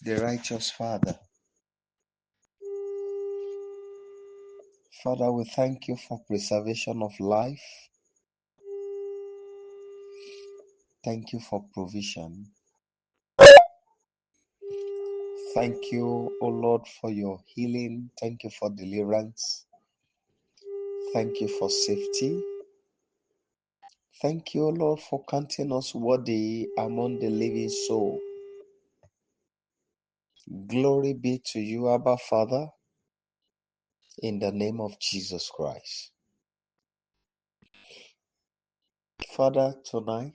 the righteous Father. Father, we thank you for preservation of life. Thank you for provision. Thank you, O Lord, for your healing. Thank you for deliverance. Thank you for safety. Thank you, O Lord, for counting us worthy among the living soul. Glory be to you, Abba Father, in the name of Jesus Christ. Father, tonight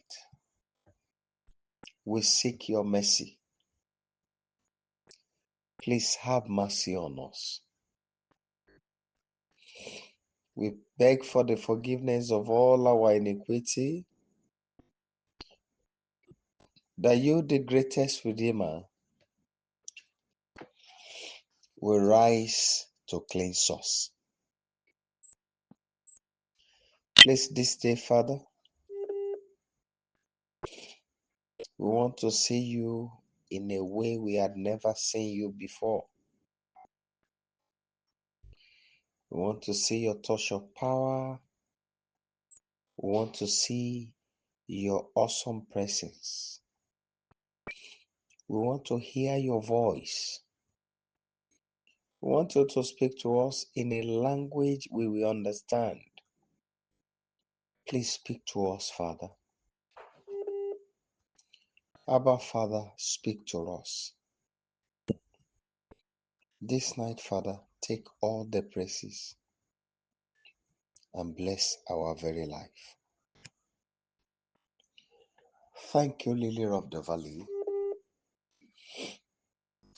we seek your mercy. Please have mercy on us. We beg for the forgiveness of all our iniquity, that you, the greatest Redeemer, will rise to cleanse us. Please, this day, Father, we want to see you in a way we had never seen you before. We want to see your touch of power. We want to see your awesome presence. We want to hear your voice. We want you to speak to us in a language we will understand. Please speak to us, Father. Abba, Father, speak to us. This night, Father, take all the praises and bless our very life. Thank you, Lily of the Valley.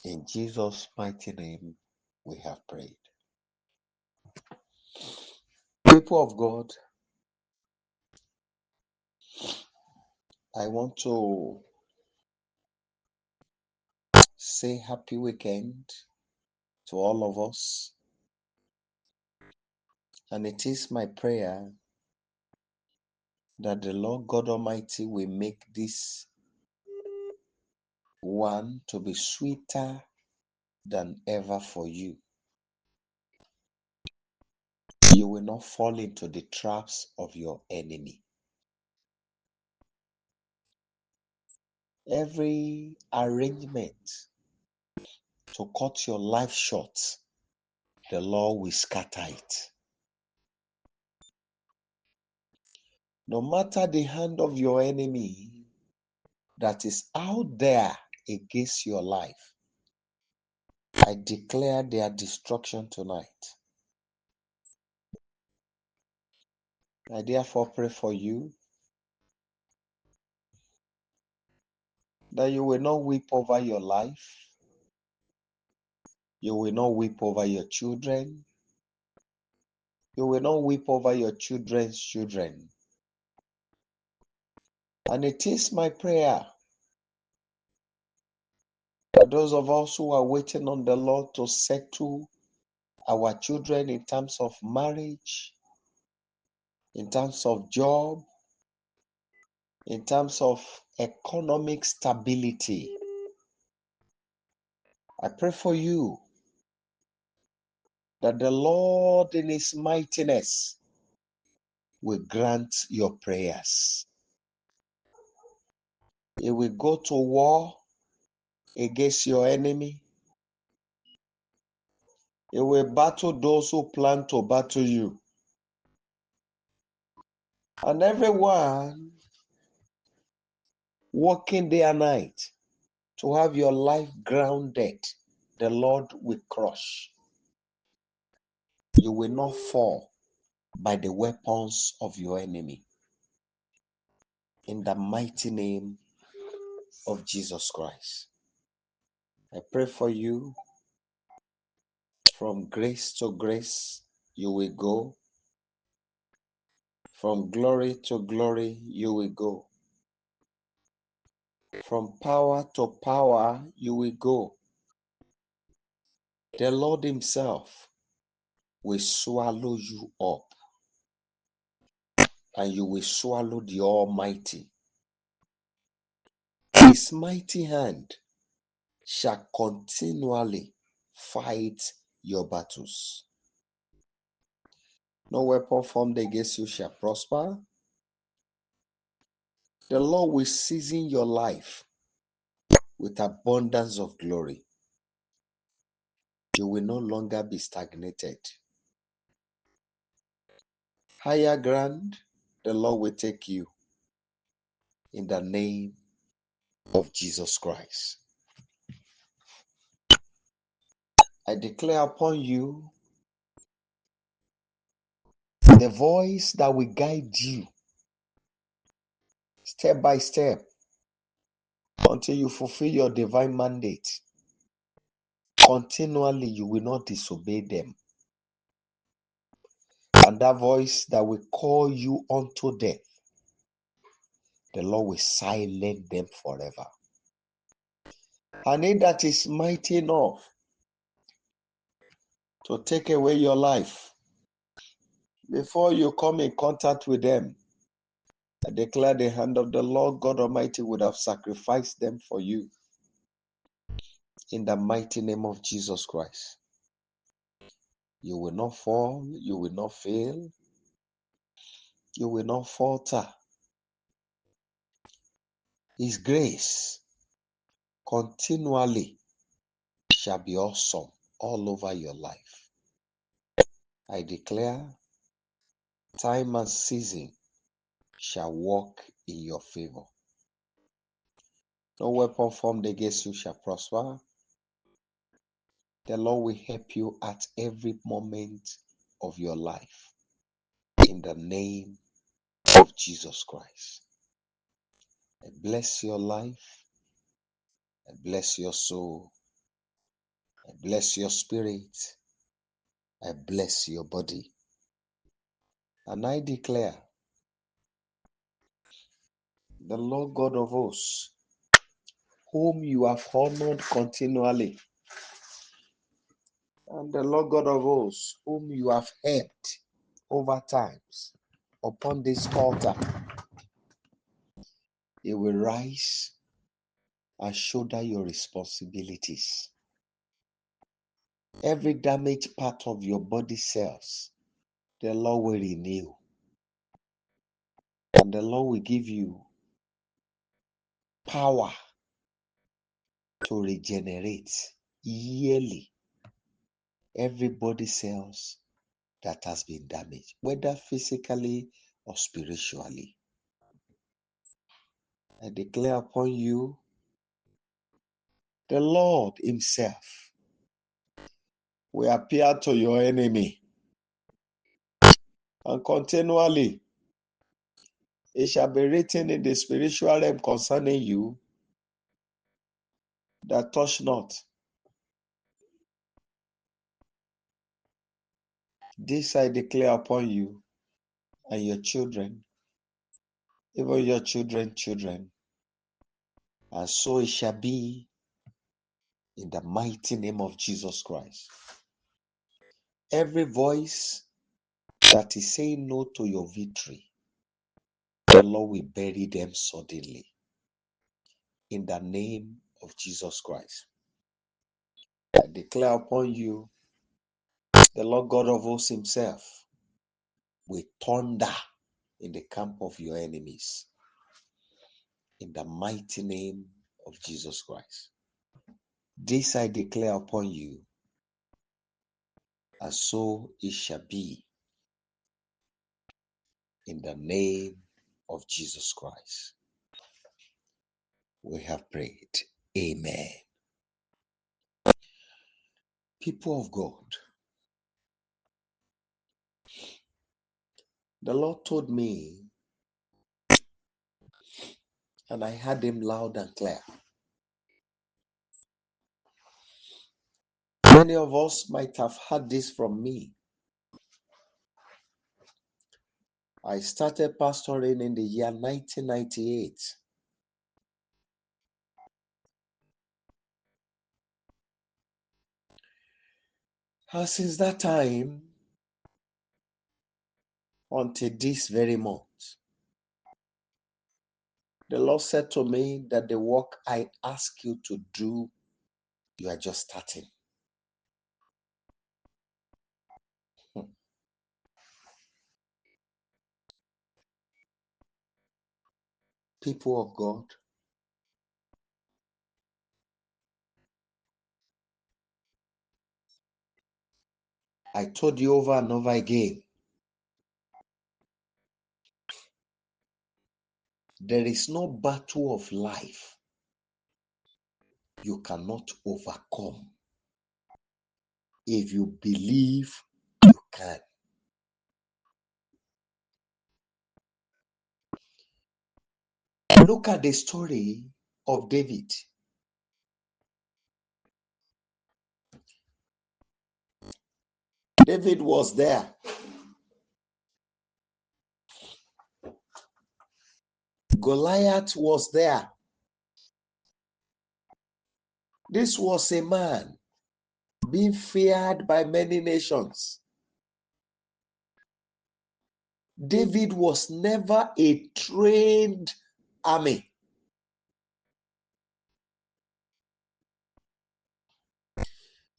In Jesus' mighty name, we have prayed. People of God, I want to say happy weekend to all of us. And it is my prayer that the Lord God Almighty will make this one to be sweeter than ever for you. You will not fall into the traps of your enemy. Every arrangement to cut your life short, the Lord will scatter it. No matter the hand of your enemy that is out there against your life, I declare their destruction tonight. I therefore pray for you that you will not weep over your life. You will not weep over your children. You will not weep over your children's children. And it is my prayer that those of us who are waiting on the Lord to settle our children in terms of marriage, in terms of job, in terms of economic stability, I pray for you that the Lord in His mightiness will grant your prayers. He will go to war against your enemy. He will battle those who plan to battle you. And everyone working day and night to have your life grounded, the Lord will crush. You will not fall by the weapons of your enemy. In the mighty name of Jesus Christ. I pray for you. From grace to grace, you will go. From glory to glory, you will go. From power to power, you will go. The Lord Himself will swallow you up, and you will swallow the Almighty. His mighty hand shall continually fight your battles. No weapon formed against you shall prosper. The Lord will season your life with abundance of glory. You will no longer be stagnated. Higher ground, the Lord will take you in the name of Jesus Christ. I declare upon you the voice that will guide you step by step until you fulfill your divine mandate. Continually, you will not disobey them. And that voice that will call you unto death, the Lord will silence them forever. And he that is mighty enough to take away your life, before you come in contact with them, I declare the hand of the Lord God Almighty would have sacrificed them for you. In the mighty name of Jesus Christ. You will not fall, you will not fail, you will not falter. His grace continually shall be awesome all over your life. I declare time and season shall work in your favor. No weapon formed against you shall prosper. The Lord will help you at every moment of your life. In the name of Jesus Christ. I bless your life. I bless your soul. I bless your spirit. I bless your body. And I declare, the Lord God of hosts, whom you have honored continually, and the Lord God of hosts, whom you have helped over times upon this altar, he will rise and shoulder your responsibilities. Every damaged part of your body cells, the Lord will renew. And the Lord will give you power to regenerate yearly every body cells that has been damaged, whether physically or spiritually. I declare upon you, the Lord himself will appear to your enemy, and continually it shall be written in the spiritual realm concerning you that touch not. This I declare upon you and your children, even your children's children, and so it shall be in the mighty name of Jesus Christ. Every voice that is saying no to your victory, the Lord will bury them suddenly. In the name of Jesus Christ. I declare upon you, the Lord God of hosts himself will thunder in the camp of your enemies. In the mighty name of Jesus Christ. This I declare upon you, and so it shall be. In the name of Jesus Christ. We have prayed. Amen. People of God, the Lord told me, and I heard him loud and clear. Many of us might have heard this from me. I started pastoring in the year 1998. And since that time, until this very month, the Lord said to me that the work I ask you to do You are just starting. People of God, I told you over and over again, there is no battle of life you cannot overcome if you believe you can. Look at the story of David. David was there. Goliath was there. This was a man being feared by many nations. David was never a trained army.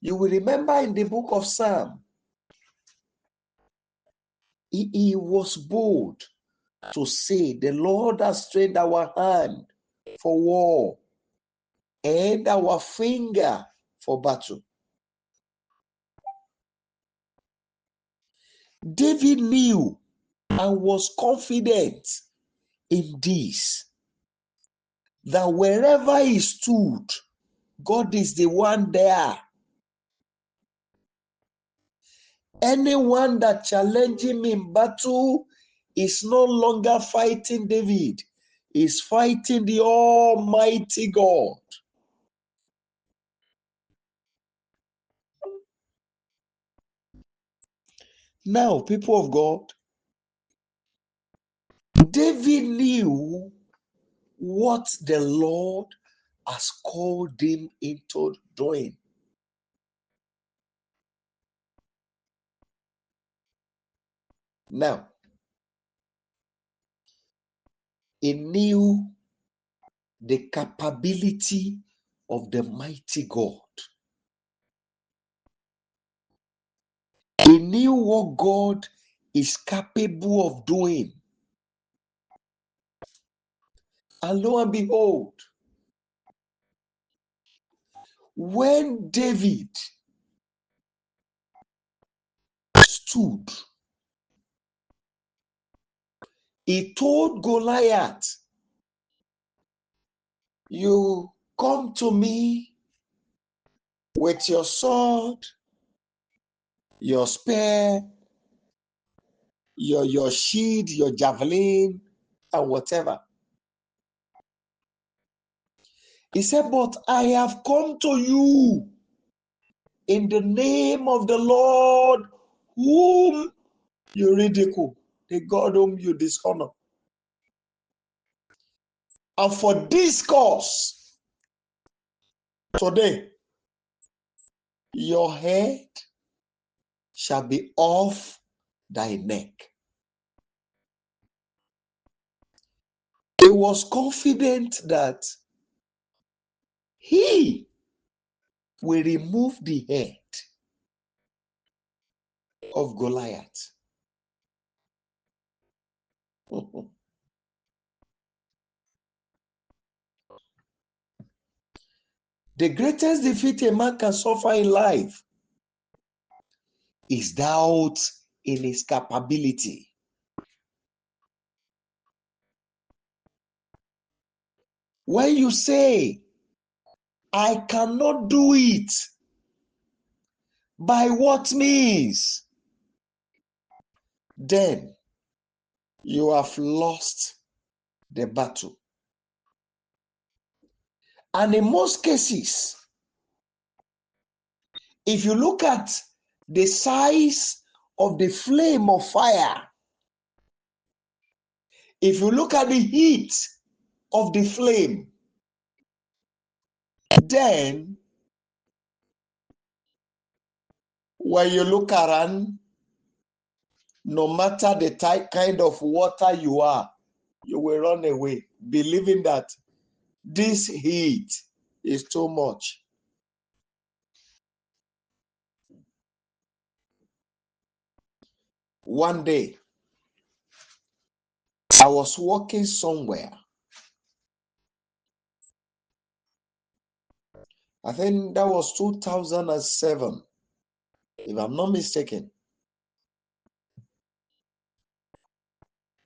You will remember in the book of Psalm, he was bold to say, the Lord has trained our hand for war and our finger for battle. David knew and was confident in this, that wherever he stood, God is the one there. Anyone that challenges him in battle is no longer fighting David, is fighting the Almighty God. Now, people of God, David knew what the Lord has called him into doing. Now, he knew the capability of the mighty God. He knew what God is capable of doing. And lo and behold, when David stood, he told Goliath, you come to me with your sword, your spear, your shield, your javelin, and whatever. He said, but I have come to you in the name of the Lord whom you ridicule, the God whom you dishonor. And for this cause, today, your head shall be off thy neck. He was confident that he will remove the head of Goliath. The greatest defeat a man can suffer in life is doubt in his capability. When you say, I cannot do it, by what means? Then you have lost the battle. And in most cases, if you look at the size of the flame of fire, if you look at the heat of the flame, then when you look around, no matter the type kind of water you are, you will run away, believing that this heat is too much. One day, I was walking somewhere. I think that was 2007, if I'm not mistaken.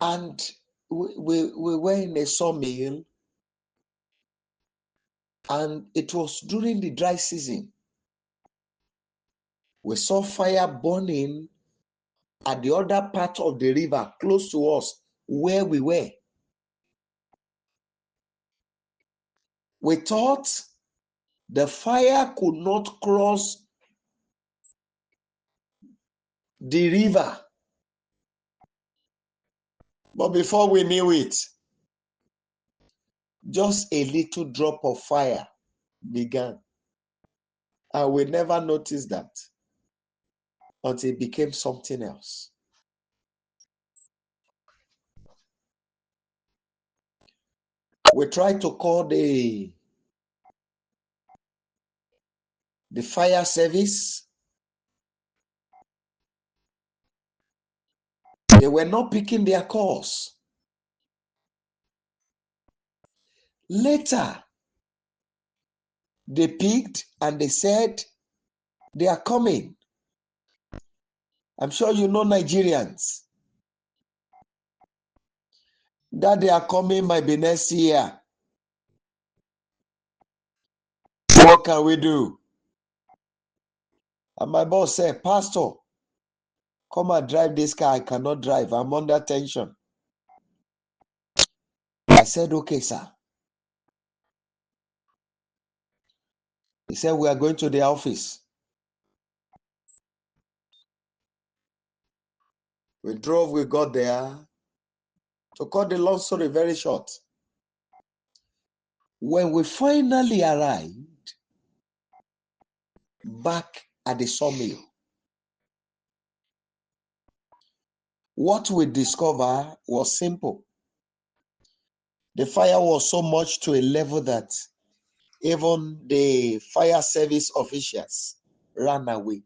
And we were in a sawmill, and it was during the dry season. We saw fire burning at the other part of the river close to us where we were. We thought the fire could not cross the river. But before we knew it, just a little drop of fire began. And we never noticed that until it became something else. We tried to call the fire service. They were not picking their calls. Later, they picked and they said they are coming. I'm sure you know Nigerians. That they are coming might be next year. What can we do? And my boss said, Pastor, come and drive this car. I cannot drive. I'm under tension. I said, okay, sir. He said, we are going to the office. We drove, we got there. To cut the long story very short, when we finally arrived back at the sawmill, what we discovered was simple. The fire was so much to a level that even the fire service officials ran away.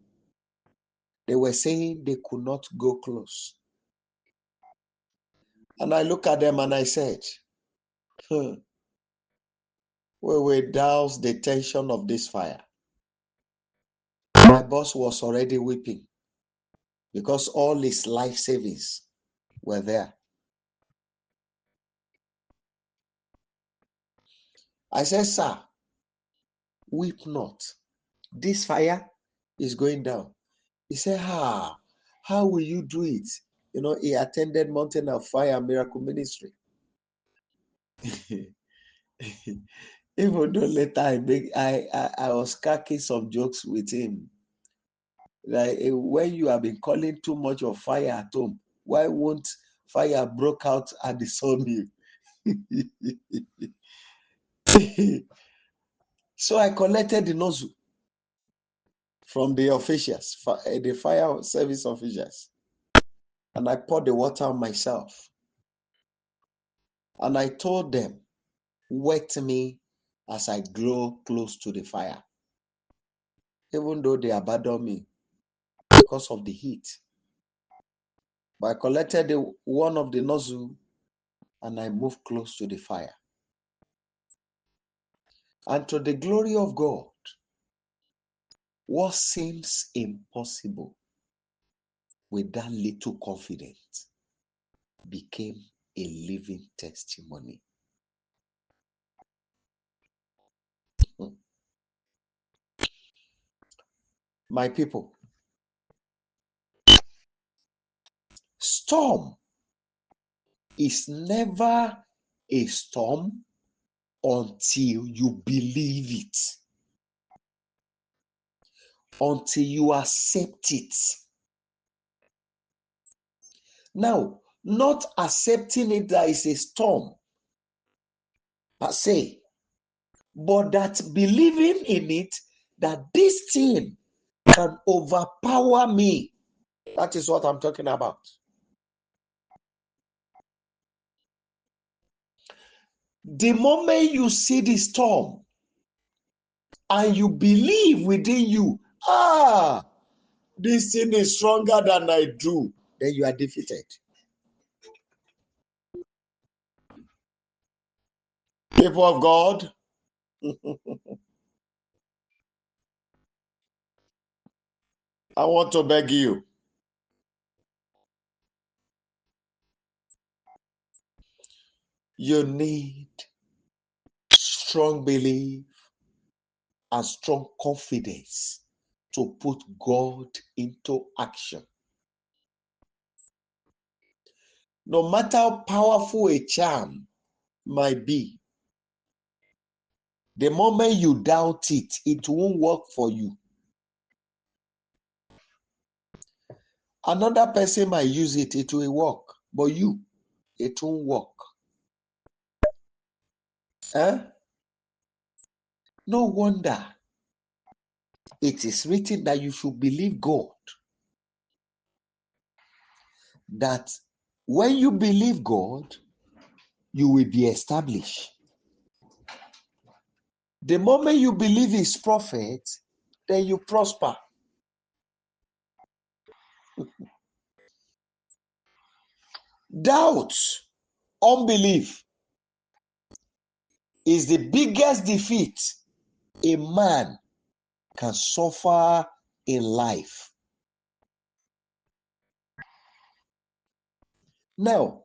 They were saying they could not go close. And I looked at them and I said, we will douse the tension of this fire. My boss was already weeping because all his life savings were there. I said, sir, weep not. This fire is going down. He said, how will you do it? You know, he attended Mountain of Fire Miracle Ministry. Even though later I was cracking some jokes with him. Like, when you have been calling too much of fire at home, why won't fire broke out at the sawmill? So I collected the nozzle from the officials, the fire service officials, and I poured the water on myself. And I told them, wet me as I grow close to the fire. Even though they abandoned me because of the heat. But I collected one of the nozzle and I moved close to the fire. And to the glory of God, what seems impossible with that little confidence became a living testimony. My people, storm is never a storm until you believe it, until you accept it. Now, not accepting it that is a storm per se, but that believing in it, that this thing can overpower me. That is what I'm talking about. The moment you see the storm and you believe within you, this thing is stronger than I do, then you are defeated. People of God, I want to beg you. You need strong belief and strong confidence to put God into action. No matter how powerful a charm might be, the moment you doubt it, it won't work for you. Another person might use it, it will work, but you, it won't work. No wonder it is written that you should believe God. That when you believe God, you will be established. The moment you believe his prophet, then you prosper. Doubt, unbelief is the biggest defeat a man can suffer in life. Now,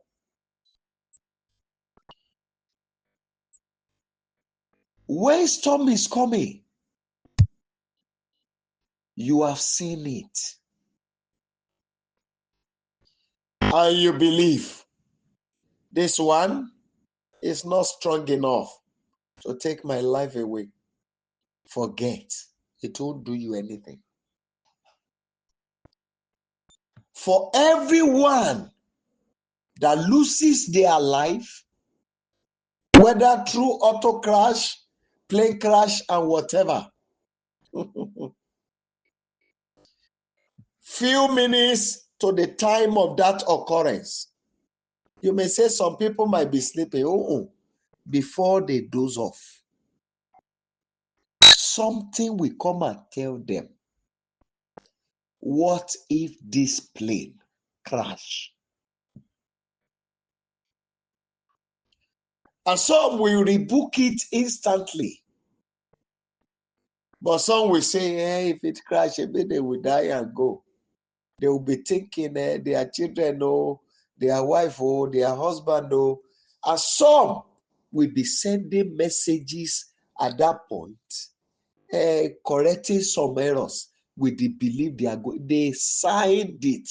when storm is coming, you have seen it. And you believe this one is not strong enough to take my life away. Forget. It won't do you anything. For everyone that loses their life, whether through auto crash, plane crash, and whatever, few minutes to the time of that occurrence, you may say some people might be sleeping. Before they doze off, something will come and tell them, what if this plane crash? And some will rebook it instantly. But some will say, hey, if it crash, maybe they will die and go. They will be thinking their children, their wife, their husband. And some will be sending messages at that point, correcting some errors with the belief they are going. They signed it.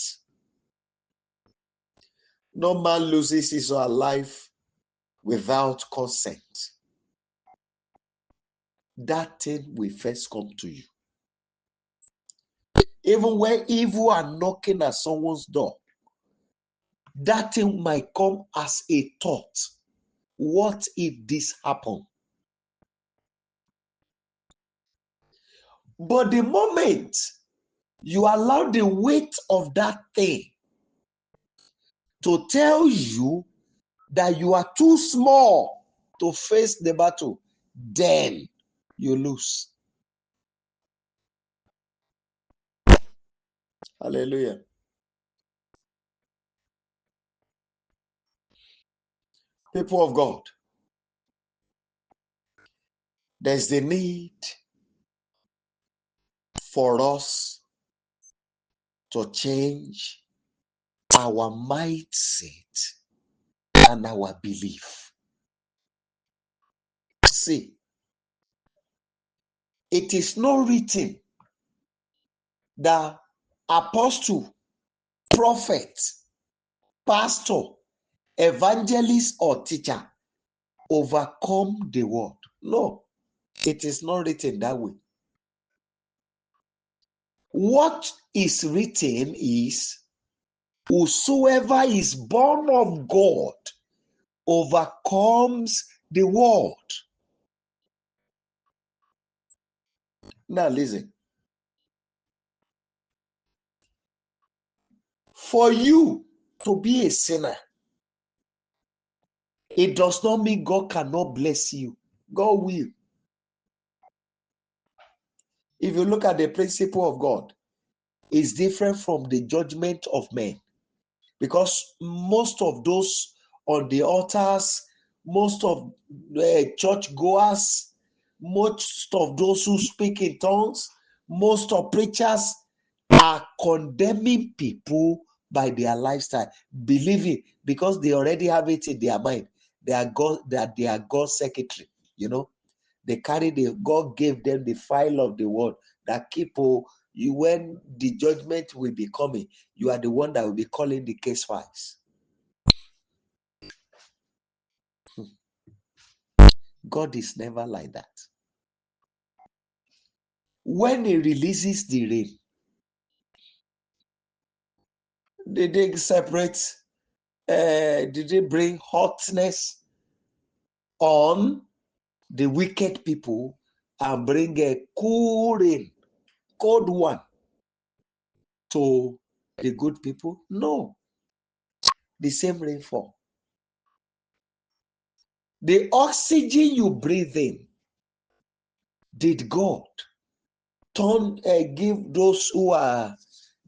No man loses his or her life without consent. That thing will first come to you. Even when evil are knocking at someone's door, that thing might come as a thought. What if this happened? But the moment you allow the weight of that thing to tell you that you are too small to face the battle, then you lose. Hallelujah. People of God, there's the need for us to change our mindset and our belief. See, it is not written that apostle, prophet, pastor, evangelist, or teacher overcome the world. No, it is not written that way. What is written is, whosoever is born of God overcomes the world. Now listen. For you to be a sinner, it does not mean God cannot bless you. God will. If you look at the principle of God, it's different from the judgment of men. Because most of those on the altars, most of church goers, most of those who speak in tongues, most of preachers are condemning people by their lifestyle, believing because they already have it in their mind. They are God, that they are God's secretary. They carry God gave them the file of the word that keep you when the judgment will be coming. You are the one that will be calling the case files. God is never like that. When He releases the rain, did they separate? Did they bring hotness on the wicked people and bring a cool rain, cold one to the good people? No, the same rainfall. The oxygen you breathe in, did God give those who are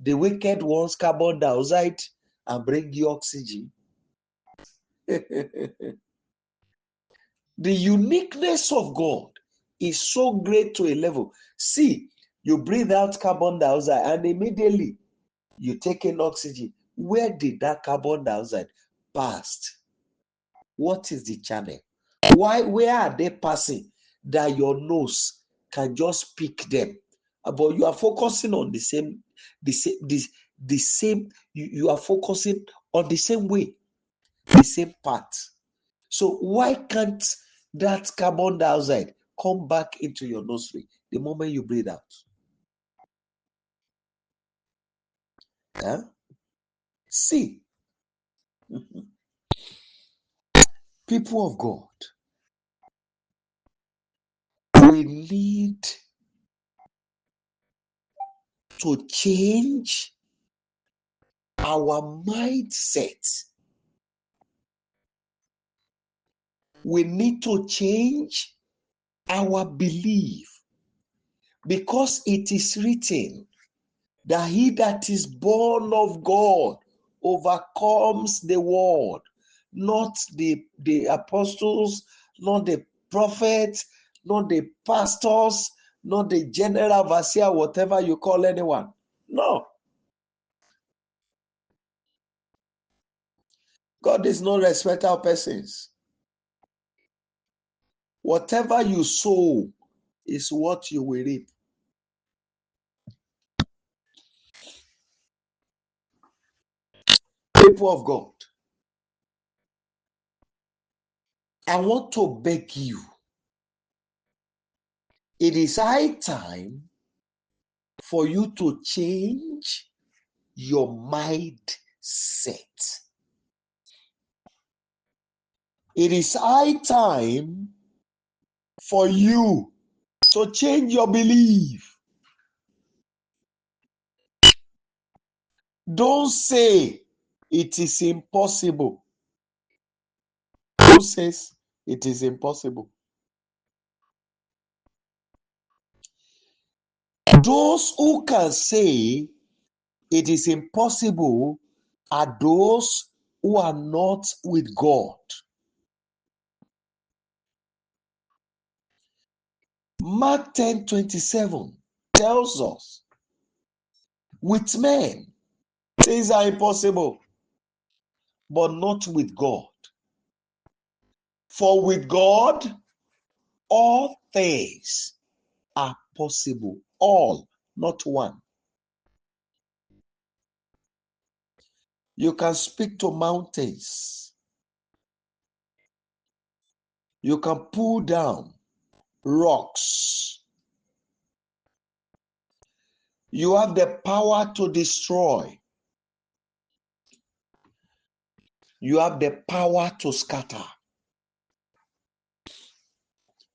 the wicked ones carbon dioxide and bring you oxygen? The uniqueness of God is so great to a level. See, you breathe out carbon dioxide and immediately you take in oxygen. Where did that carbon dioxide pass? What is the channel? Where are they passing that your nose can just pick them? But you are focusing on the same, you are focusing on the same way, the same path. So why can't that carbon dioxide come back into your nostril the moment you breathe out? Huh? See, people of God, we need to change our mindset. We need to change our belief, because it is written that he that is born of God overcomes the world. Not the apostles, not the prophets, not the pastors, not the general overseer, whatever you call anyone. No. God is no respecter of persons. Whatever you sow is what you will reap. People of God, I want to beg you. It is high time for you to change your mindset. It is high time for you to change your belief. Don't say it is impossible. Who says it is impossible? Those who can say it is impossible are those who are not with God. Mark 10:27 tells us, with men things are impossible, but not with God. For with God, all things are possible. All, not one. You can speak to mountains. You can pull down rocks. You have the power to destroy. You have the power to scatter.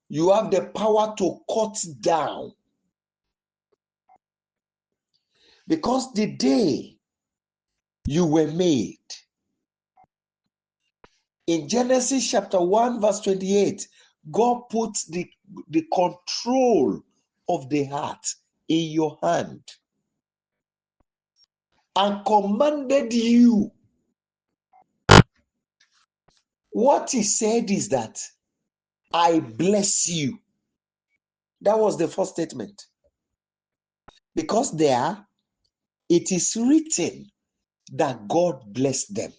You have the power to cut down. Because the day you were made, in Genesis chapter 1 verse 28, God put the control of the heart in your hand and commanded you What he said is that I bless you. That was the first statement. Because there it is written that God blessed them.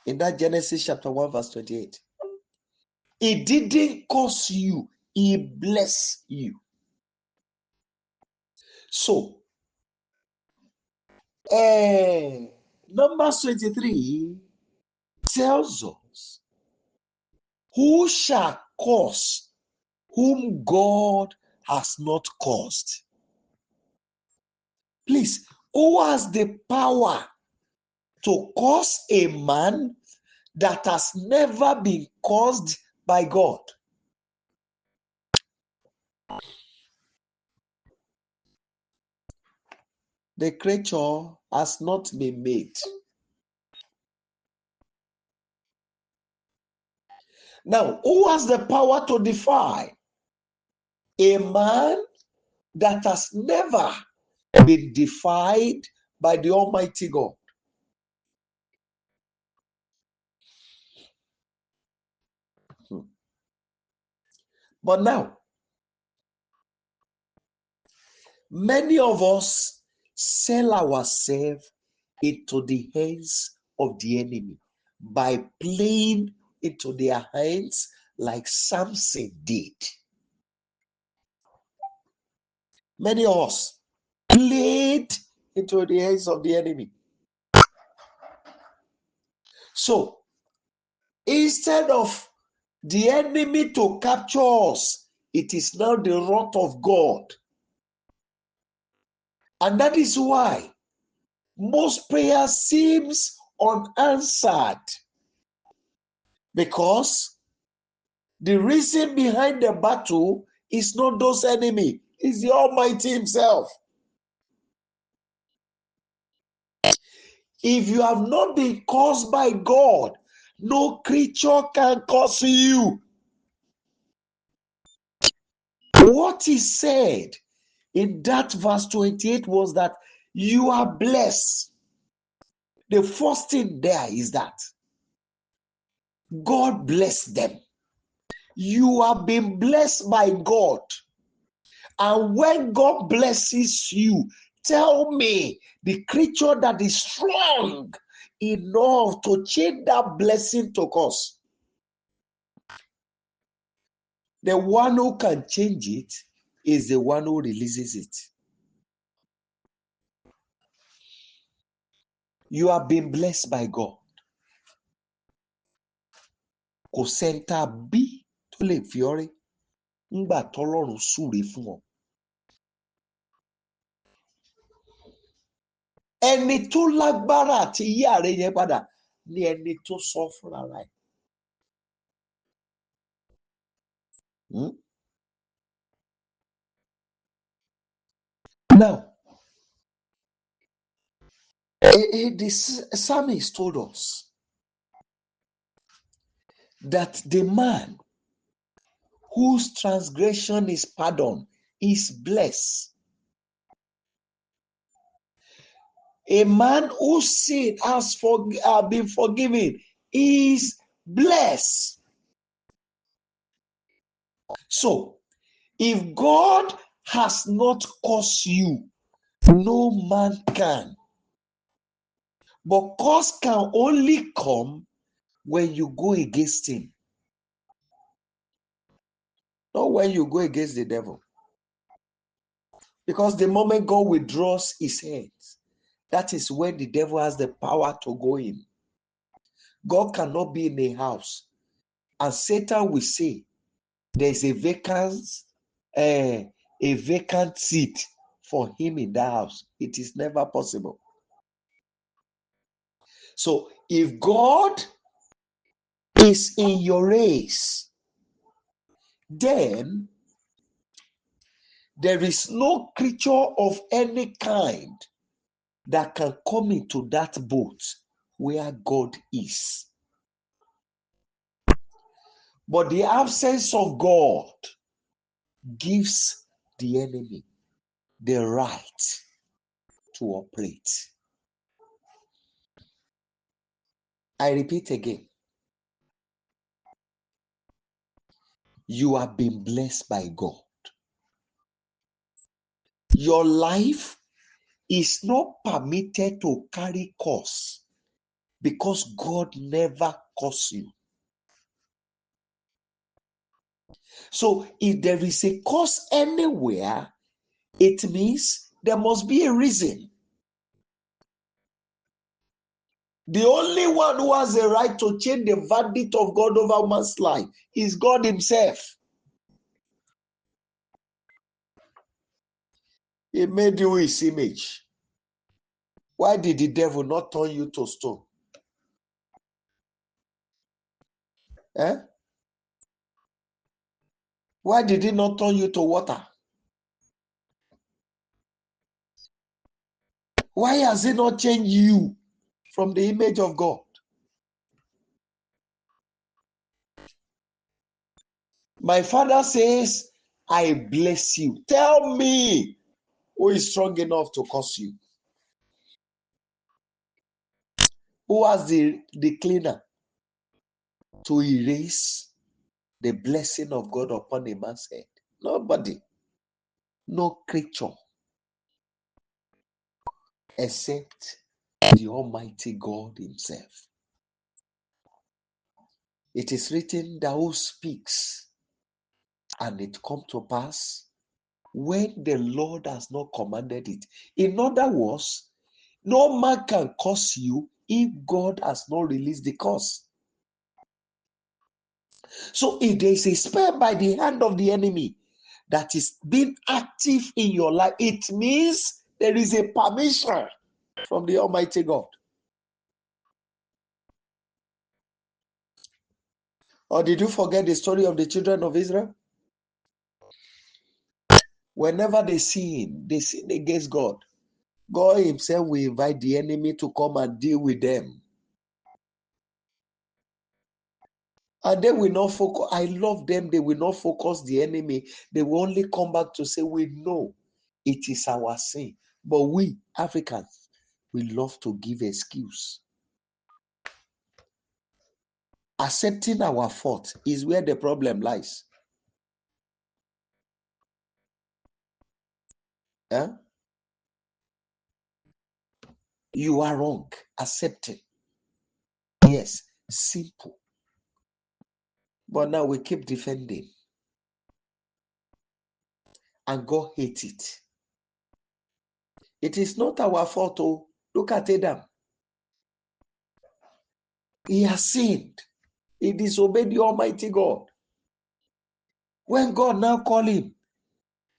In that Genesis chapter 1, verse 28. He didn't curse you, he blessed you. So, Numbers 23 tells us, who shall curse whom God has not cursed? Please, who has the power to curse a man that has never been cursed by God? The creature has not been made. Now, who has the power to defy? A man that has never been defied by the Almighty God. But now, many of us sell ourselves into the hands of the enemy by playing into their hands like Samson did. Many of us played into the hands of the enemy. So, instead of the enemy to capture us, it is now the wrath of God. And that is why most prayers seems unanswered, because the reason behind the battle is not those enemy, it's the Almighty himself. If you have not been caused by God, no creature can cause you. What he said in that verse 28 was that you are blessed. The first thing there is that God bless them. You have been blessed by God. And when God blesses you, tell me the creature that is strong enough to change that blessing to curse. The one who can change it is the one who releases it. You have been blessed by God. Kò sẹ́ńtà bí tó lè fi ọ́ rí ńgbà tọ́lọ́run súre fún ọ. Ẹni tó lágbára àti yí ààrẹ yẹn padà ní ẹni tó sọ fúnra rẹ̀. Now, the psalmist told us that the man whose transgression is pardoned is blessed. A man whose sin has been forgiven is blessed. So, if God has not cursed you, no man can. But curse can only come when you go against him. Not when you go against the devil. Because the moment God withdraws his hands, that is when the devil has the power to go in. God cannot be in a house and Satan will say there's a vacant seat for him in that house. It is never possible. So if God is in your race, then there is no creature of any kind that can come into that boat where God is. But the absence of God gives the enemy the right to operate. I repeat again. You have been blessed by God. Your life is not permitted to carry curse because God never cursed you. So if there is a curse anywhere, it means there must be a reason. The only one who has a right to change the verdict of God over man's life is God himself. He made you his image. Why did the devil not turn you to stone? Eh? Why did he not turn you to water? Why has he not changed you from the image of God? My father says, I bless you. Tell me who is strong enough to curse you. Who has the cleaner to erase the blessing of God upon a man's head? Nobody. No creature except the Almighty God himself. It is written that who speaks and it come to pass when the Lord has not commanded it. In other words, no man can curse you if God has not released the curse. So if there is a spell by the hand of the enemy that is being active in your life, it means there is a permission from the Almighty God. Or did you forget the story of the children of Israel? Whenever they sin against God, God himself will invite the enemy to come and deal with them. And they will not focus. I love them. They will not focus the enemy. They will only come back to say, we know it is our sin. But we, Africans, we love to give excuse. Accepting our fault is where the problem lies. Eh? You are wrong. Accepting. Yes, simple. But now we keep defending. And God hates it. It is not our fault. Oh, look at Adam. He has sinned. He disobeyed the Almighty God. When God now called him,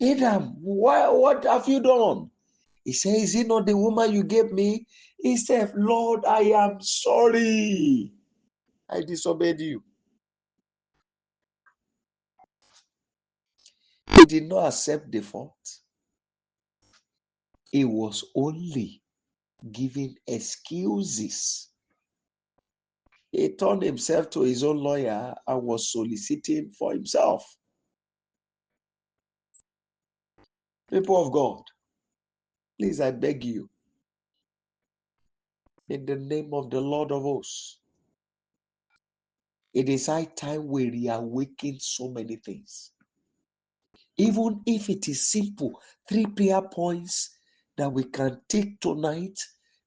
Adam, what have you done? He said, is it not the woman you gave me? He said, Lord, I am sorry. I disobeyed you. He did not accept the fault. He was only giving excuses. He turned himself to his own lawyer and was soliciting for himself. People of God, please, I beg you, in the name of the Lord of hosts, it is high time we reawaken so many things. Even if it is simple, 3 prayer points that we can take tonight,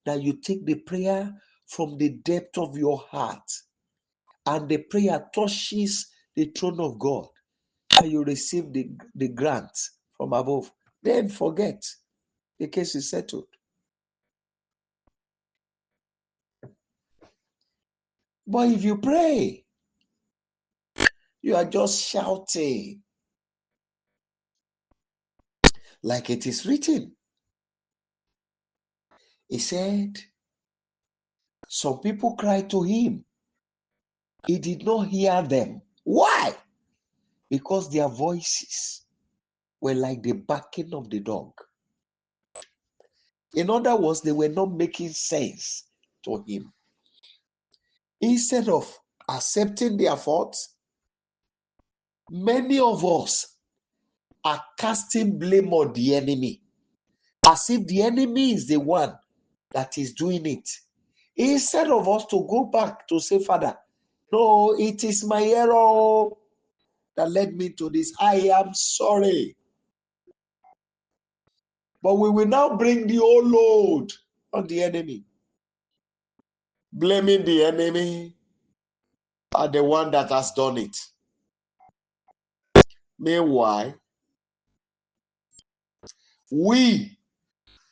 that you take the prayer from the depth of your heart, and the prayer touches the throne of God, and you receive the grant from above. Then forget, the case is settled. But if you pray, you are just shouting, like it is written. He said, some people cried to him. He did not hear them. Why? Because their voices were like the barking of the dog. In other words, they were not making sense to him. Instead of accepting their faults, many of us are casting blame on the enemy, as if the enemy is the one that is doing it. Instead of us to go back to say, Father, no, it is my error that led me to this. I am sorry. But we will now bring the whole load on the enemy, blaming the enemy and the one that has done it. Meanwhile, we,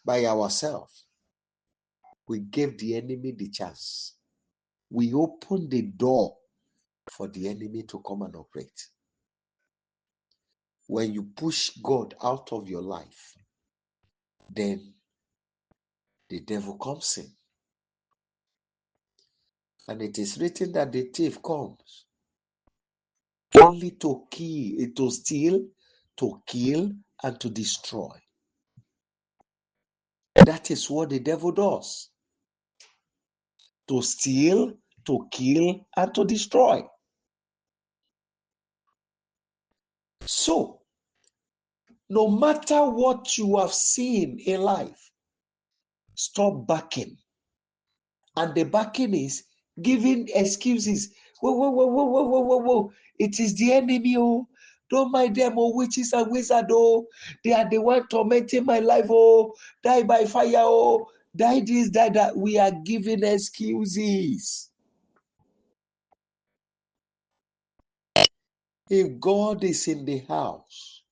by ourselves, we gave the enemy the chance. We opened the door for the enemy to come and operate. When you push God out of your life, then the devil comes in. And it is written that the thief comes only to kill, to steal, to kill, and to destroy. That is what the devil does. To steal, to kill, and to destroy. So, no matter what you have seen in life, stop backing. And the backing is giving excuses. Whoa. It is the enemy, oh. Don't mind them, oh, witches and wizards, oh. They are the one tormenting my life, oh. Die by fire, oh. Die this, die that. We are giving excuses. If God is in the house,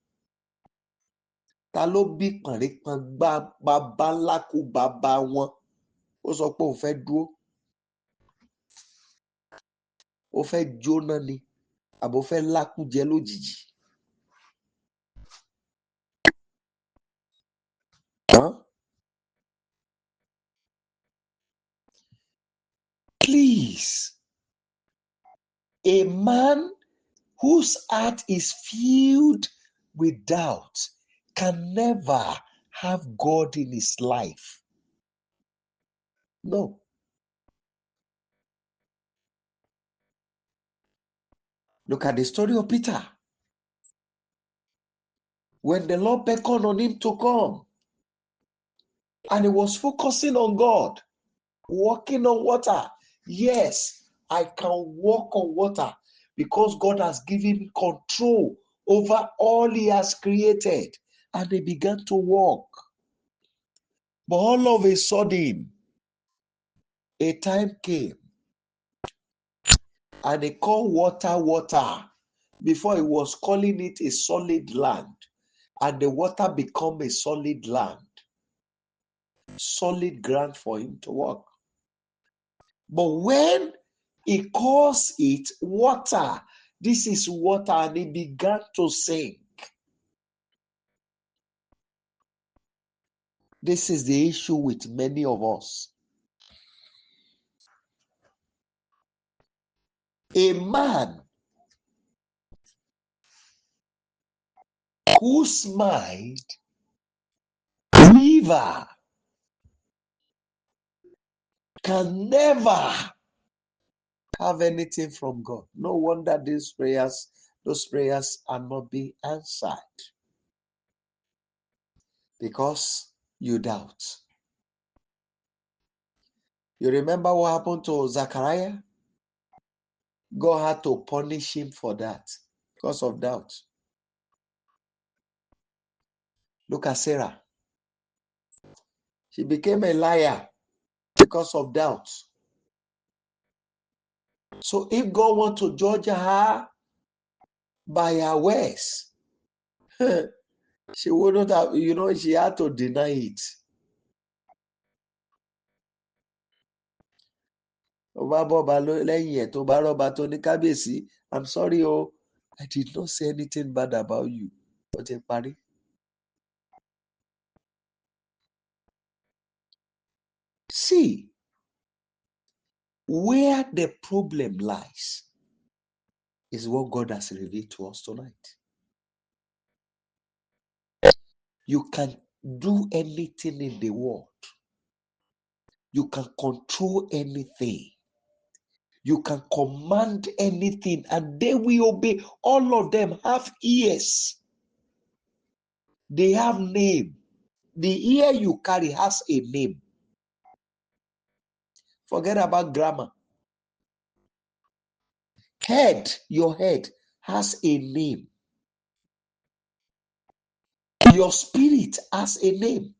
ta ló bí pàrípàn gbá bàbá ńlá kú bàbá wọn? Ó sọ pé òun fẹ́ dúró. Ó fẹ́ jóná ni. Àbò fẹ́ lákú jẹ lójijì. Please, a man whose heart is filled with doubt can never have God in his life. No. Look at the story of Peter. When the Lord beckoned on him to come, and he was focusing on God, walking on water. Yes, I can walk on water because God has given control over all he has created. And he began to walk. But all of a sudden, a time came and he called water before he was calling it a solid land. And the water became a solid land, solid ground for him to walk. But when he calls it water, this is water, and he began to sink. This is the issue with many of us. A man whose mind, liver, can never have anything from God. No wonder those prayers are not being answered. Because you doubt. You remember what happened to Zachariah? God had to punish him for that because of doubt. Look at Sarah. She became a liar because of doubt. So if God wants to judge her by her words, she wouldn't have, she had to deny it. I'm sorry, I did not say anything bad about you. But see, where the problem lies is what God has revealed to us tonight. You can do anything in the world. You can control anything. You can command anything and they will obey. All of them have ears. They have name. The ear you carry has a name. Forget about grammar. Head, your head has a name. Your spirit has a name.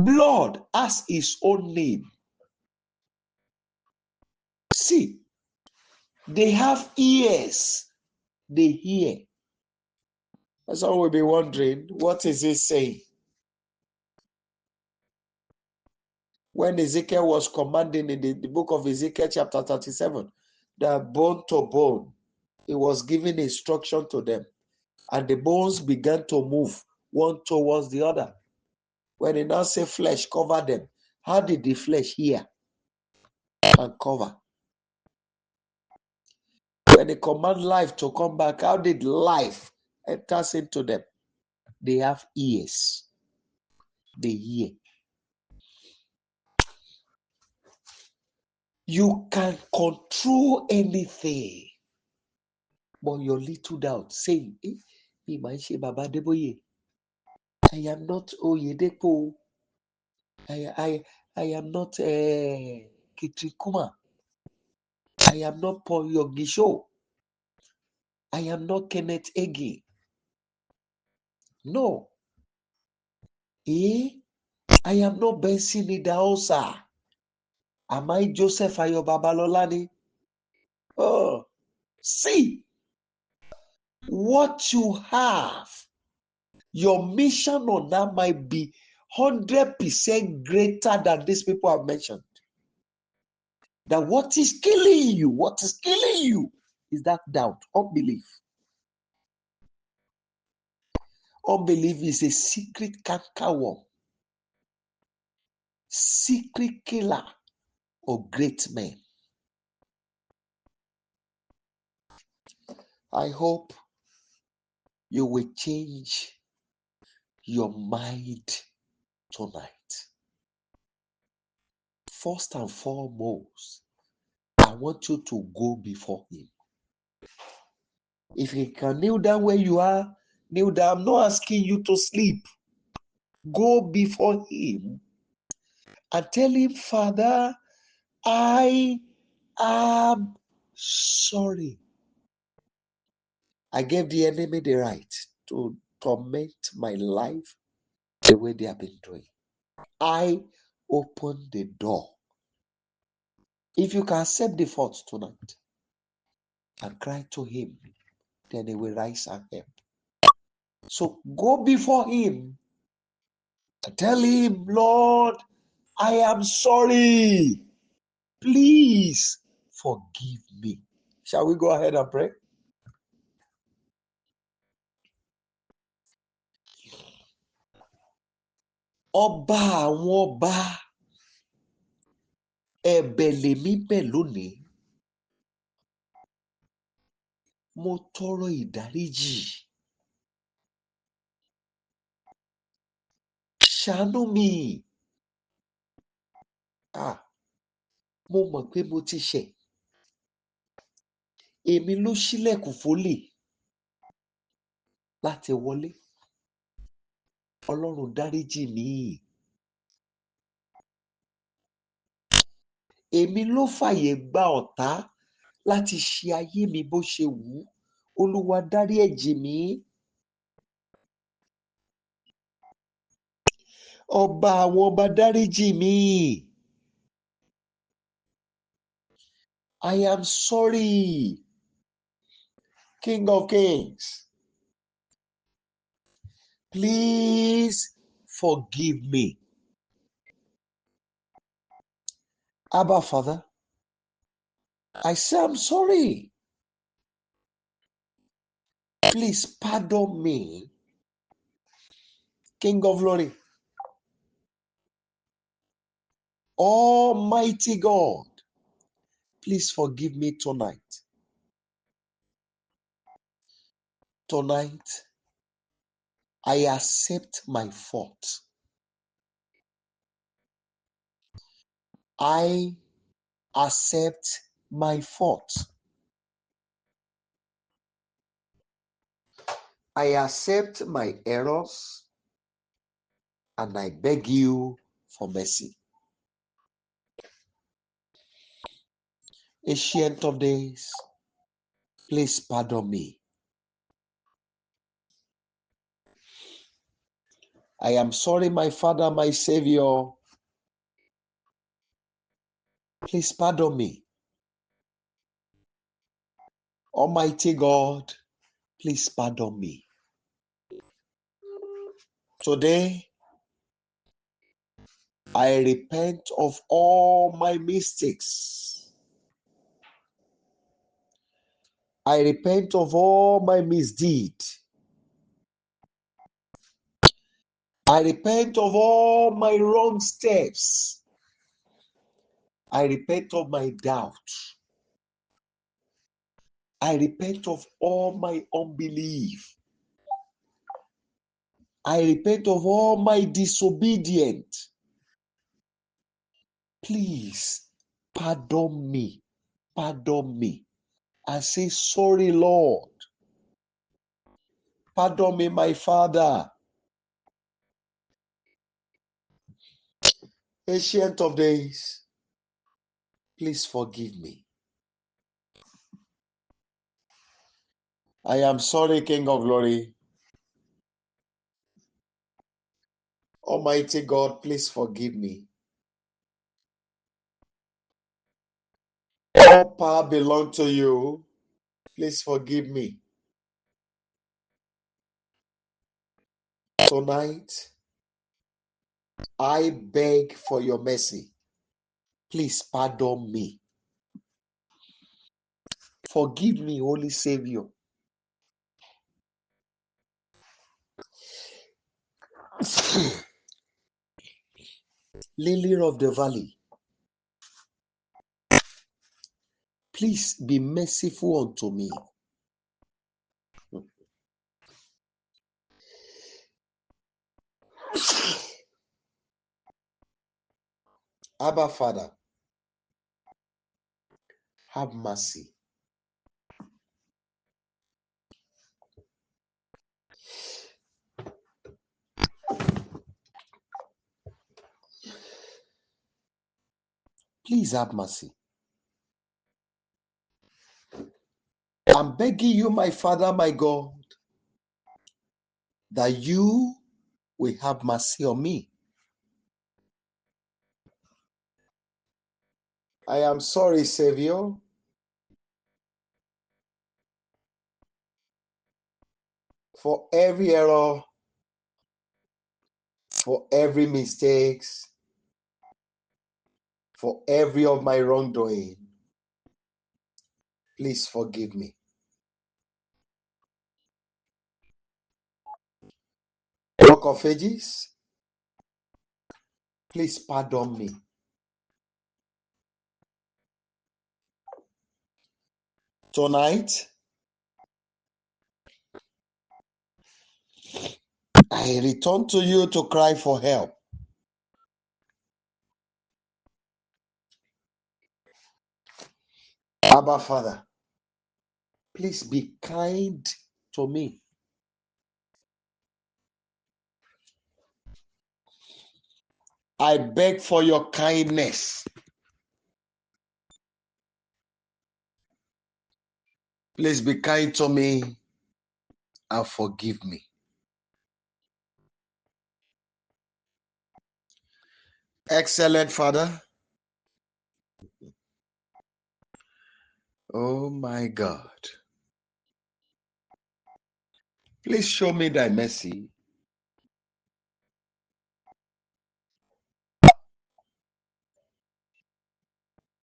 Blood has its own name. See, they have ears. They hear. That's all we'll be wondering. What is it saying? When Ezekiel was commanding in the book of Ezekiel chapter 37, that bone to bone, he was giving instruction to them. And the bones began to move one towards the other. When he now say flesh, cover them. How did the flesh hear and cover? When he command life to come back, how did life enter into them? They have ears. They hear. You can control anything. But your little doubt saying, Baba Deboye, I am not Oyedepo. I am not Kitrikuma. I am not Paul Yogisho. I am not Kenneth Egi. No. I am not Benson Idaosa. Am I Joseph Ayo Babalolani? Oh, see what you have. Your mission on that might be 100% greater than these people have mentioned. That what is killing you is that doubt, unbelief. Unbelief is a secret cankerworm, secret killer of great men. I hope you will change your mind tonight. First and foremost, I want you to go before him. If you can kneel down where you are, kneel down. I'm not asking you to sleep. Go before him and tell him, Father, I am sorry. I gave the enemy the right to torment my life the way they have been doing. I open the door. If you can accept the fault tonight and cry to him, then he will rise and help. So go before him and tell him, Lord, I am sorry. Please forgive me. Shall we go ahead and pray? Ọba àwọn ọba, ẹ̀bẹ̀ lèmi bẹ̀ lónìí. Mo tọrọ ìdáríjì. Ṣàánú mi. Mo mọ̀ pé mo ti ṣẹ̀. Èmi ló ṣílẹ̀kùn fólè láti wọlé. Ọlọ́run dáríjì mi. Èmi ló fàyè gba ọ̀tá láti ṣe ayé mi bó ṣe wù ú. Olúwa dárí ẹ̀jẹ̀ mi. Ọba àwọn ọba dáríjì mi. I am sorry. King of Kings, please forgive me. Abba, Father, I say I'm sorry. Please pardon me. King of Glory, Almighty God, please forgive me tonight. Tonight, I accept my fault. I accept my fault. I accept my errors and I beg you for mercy. Ancient of days, please pardon me. I am sorry, my Father, my Savior. Please pardon me. Almighty God, please pardon me. Today, I repent of all my mistakes. I repent of all my misdeed. I repent of all my wrong steps. I repent of my doubt. I repent of all my unbelief. I repent of all my disobedience. Please pardon me. Pardon me. I say, sorry, Lord. Pardon me, my Father. Ancient of days, please forgive me. I am sorry, King of glory. Almighty God, please forgive me. All power belongs to you. Please forgive me. Tonight, I beg for your mercy. Please pardon me. Forgive me, Holy Savior. Lily of the valley, please be merciful unto me. Abba, Father, have mercy. Please have mercy. I'm begging you, my Father, my God, that you will have mercy on me. I am sorry, Savior, for every error, for every mistake, for every of my wrongdoing. Please forgive me. Rock of Ages, please pardon me. Tonight, I return to you to cry for help. Abba, Father, please be kind to me. I beg for your kindness. Please be kind to me and forgive me. Excellent Father. Oh my God. Please show me thy mercy.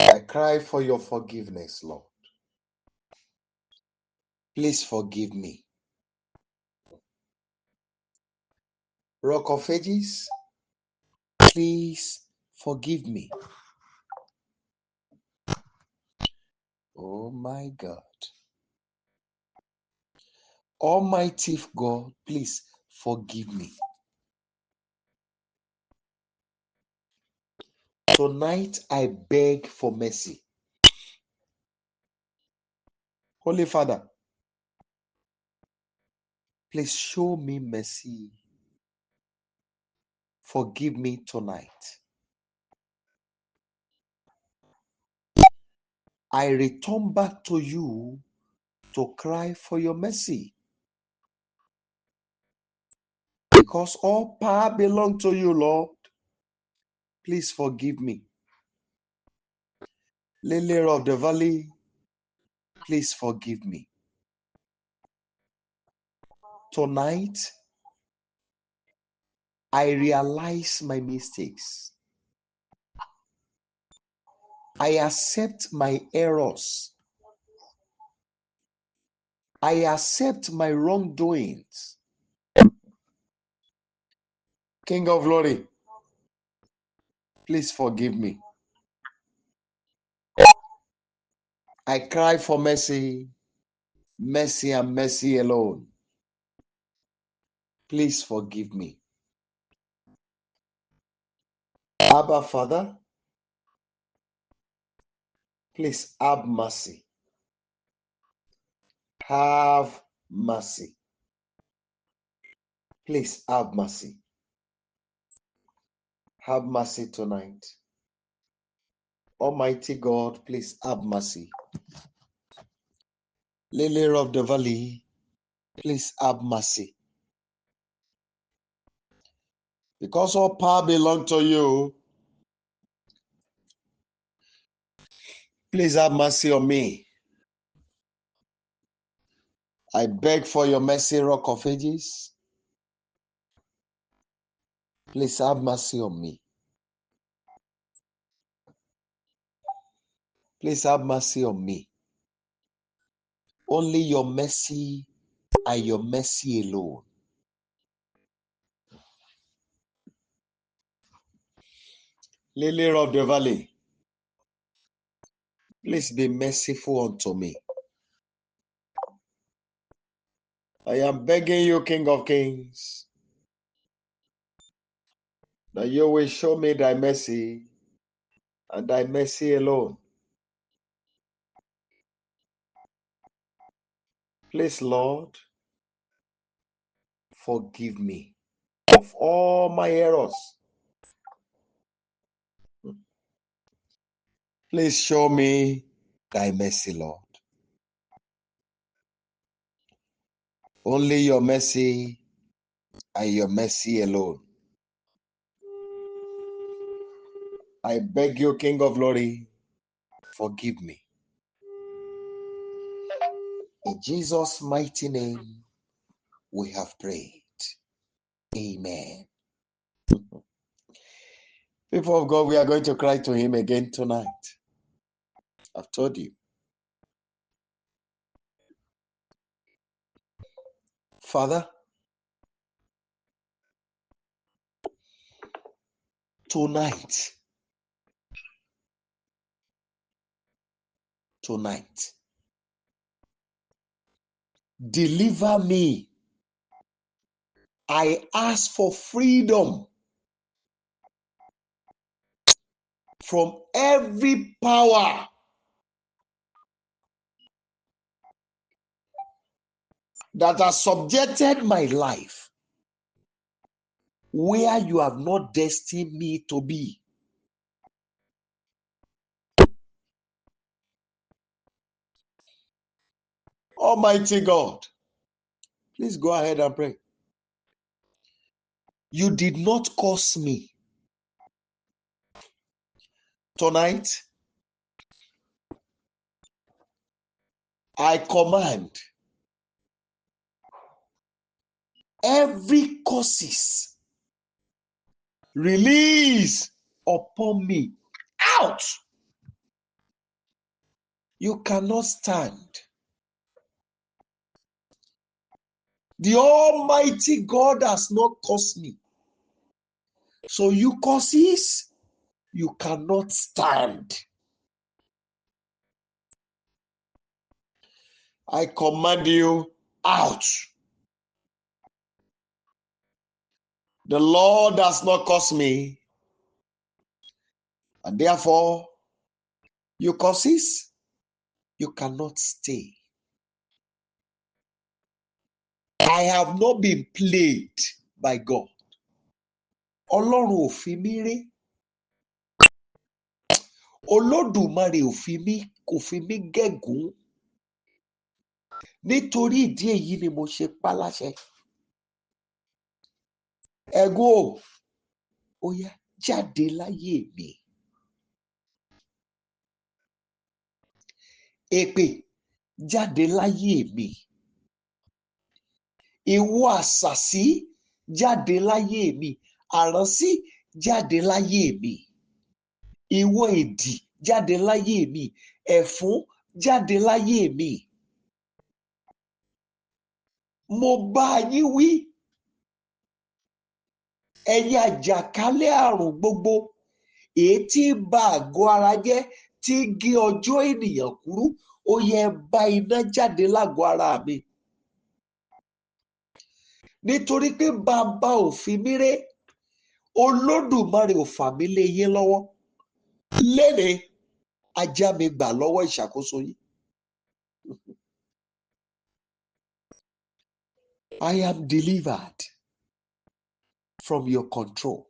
I cry for your forgiveness, Lord. Please forgive me. Rock of Ages, please forgive me. Oh my God. Almighty God, please forgive me. Tonight I beg for mercy. Holy Father, please show me mercy. Forgive me tonight. I return back to you to cry for your mercy. Because all power belongs to you, Lord. Please forgive me. Lily of the valley, please forgive me. Tonight, I realize my mistakes. I accept my errors. I accept my wrongdoings. King of glory, please forgive me. I cry for mercy, mercy and mercy alone. Please forgive me. Abba, Father, please have mercy. Have mercy. Please have mercy. Have mercy tonight. Almighty God, please have mercy. Lily of the valley, please have mercy. Because all power belongs to you, please have mercy on me. I beg for your mercy, Rock of Ages. Please have mercy on me. Please have mercy on me. Only your mercy and your mercy alone. Lily of the valley, please be merciful unto me. I am begging you, King of Kings, that you will show me thy mercy and thy mercy alone. Please, Lord, forgive me of all my errors. Please show me thy mercy, Lord. Only your mercy and your mercy alone. I beg you, King of glory, forgive me. In Jesus' mighty name, we have prayed. Amen. People of God, we are going to cry to him again tonight. I've told you. Father, tonight, deliver me. I ask for freedom from every power that has subjected my life where you have not destined me to be. Almighty God, please go ahead and pray. You did not cause me. Tonight, I command every curses release upon me. Out! You cannot stand. The Almighty God has not caused me. So you curses, you cannot stand. I command you out. The Lord has not caused me. And therefore, you curses, you cannot stay. I have not been played by God. Ọlọ́run ò fi mí ré. Olódùmarè kò fi mí gégùn. Nítorí ìdí èyí ni mo ṣe pa láṣẹ. Ẹ̀gún o, ó yá jáde láyé mi. Èpè jáde láyé mi. Ìwọ àṣàsí jáde láyé mi. Àránsí jáde láyé mi. Ìwọ èdì jáde láyé mi. Ẹ̀fún jáde láyé mi. Mo bá yín wí, ẹ̀yin àjàkálẹ̀ àrùn gbogbo èyí tí ń ba àgọ́ ara jẹ́, tí ń gé ọjọ́ ènìyàn kúrú, ó yẹ bá iná jáde lágọ̀ọ́ ara mi. Nítorí pé bàbá ò fi mí ré, Olódùmarè ò fà mí lé yín lọ́wọ́. Lénìí, ajá mi gbà lọ́wọ́ ìṣàkóso yín. I am delivered from your control.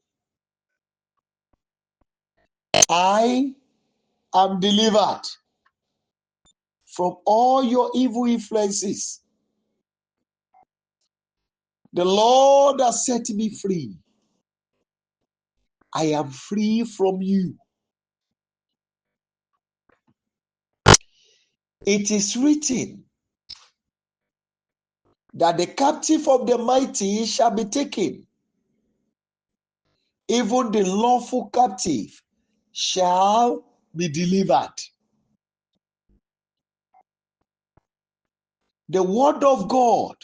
I am delivered from all your evil influences. The Lord has set me free. I am free from you. It is written that the captive of the mighty shall be taken. Even the lawful captive shall be delivered. The word of God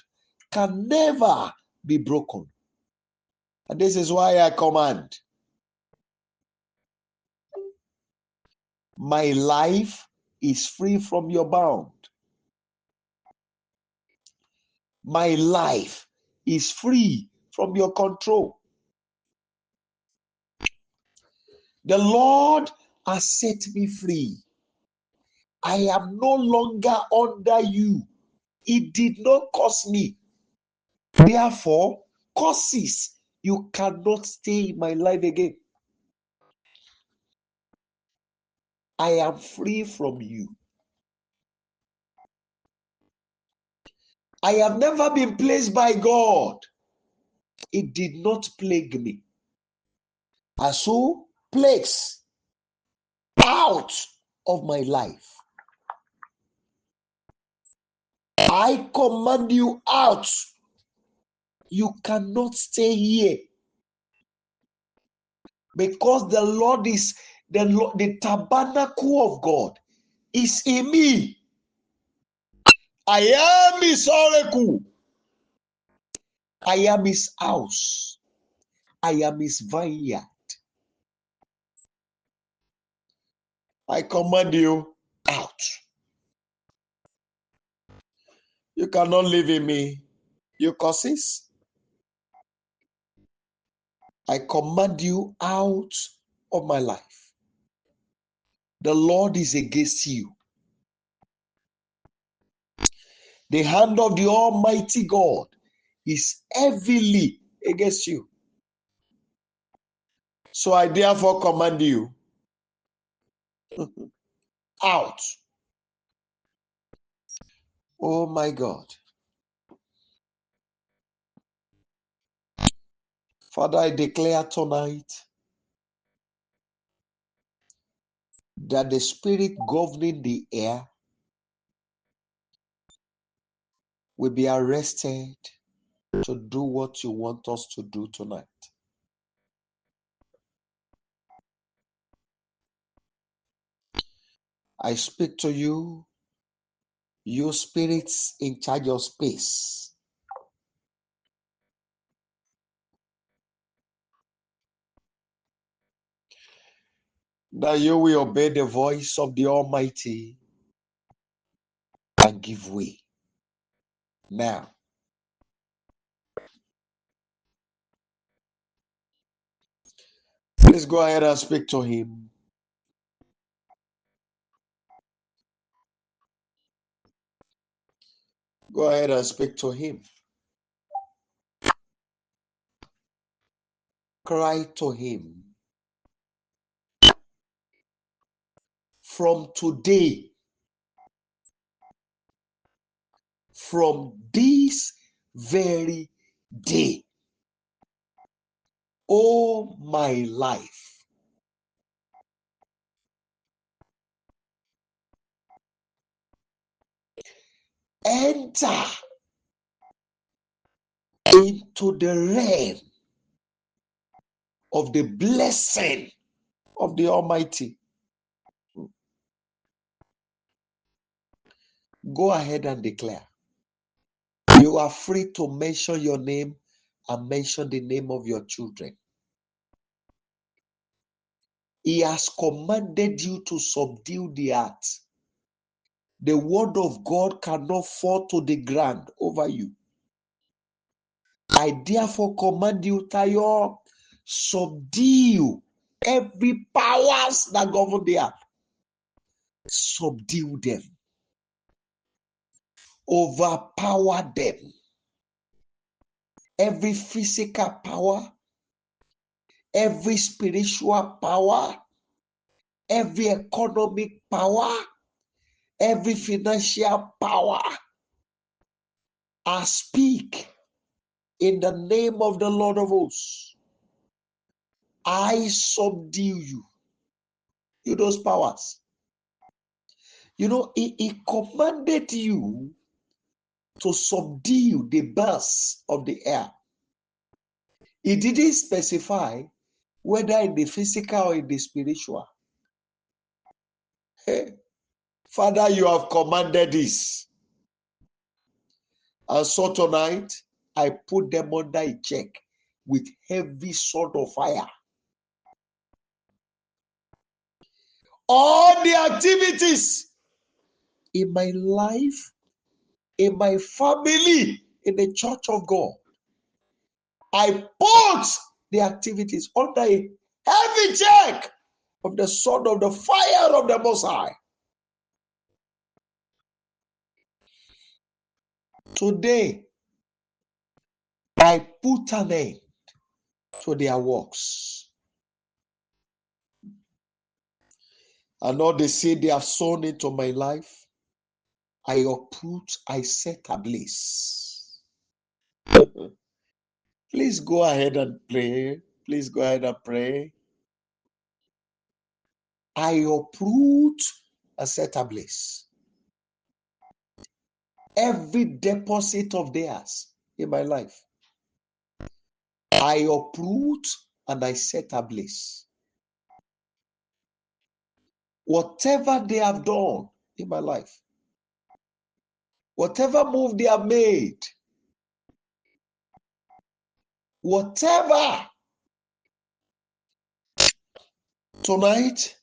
can never be broken. And this is why I command. My life is free from your bound. My life is free from your control. The Lord has set me free. I am no longer under you. It did not cost me. Therefore, curses, you cannot stay in my life again. I am free from you. I have never been placed by God. It did not plague me. I saw plagues out of my life. I command you out. You cannot stay here. Because the Lord is the tabernacle of God is in me. I am his oracle. I am his house. I am his vineyard. I command you out. You cannot live in me, you curses. I command you out of my life. The Lord is against you. The hand of the Almighty God is heavily against you. So I therefore command you out. Oh my God. Father, I declare tonight that the spirit governing the air will be arrested to do what you want us to do tonight. I speak to you, you spirits in charge of space. That you will obey the voice of the Almighty and give way. Now, please go ahead and speak to him. Go ahead and speak to him. Cry to him. from today, from this very day, all my life, enter into the realm of the blessing of the Almighty. Go ahead and declare. You are free to mention your name and mention the name of your children. He has commanded you to subdue the earth. The word of God cannot fall to the ground over you. I therefore command you, Tayo, subdue every powers that govern the earth. Subdue them. Overpower them. Every physical power, every spiritual power, every economic power, every financial power, I speak in the name of the Lord of hosts. I subdue you. You those powers. You know, he commanded you to subdue the birds of the air. He didn't specify whether in the physical or in the spiritual. Hey, Father, you have commanded this. And so tonight, I put them under a check with heavy sword of fire. All the activities in my life, in my family, in the church of God, I put the activities under a heavy check of the sword of the fire of the Most High. Today, I put an end to their works. And all the seed they have sown into my life, I uproot, I set ablaze. Please go ahead and pray. Please go ahead and pray. I uproot and set ablaze every deposit of theirs in my life. I uproot and I set ablaze. Whatever they have done in my life, whatever move they have made, whatever, tonight,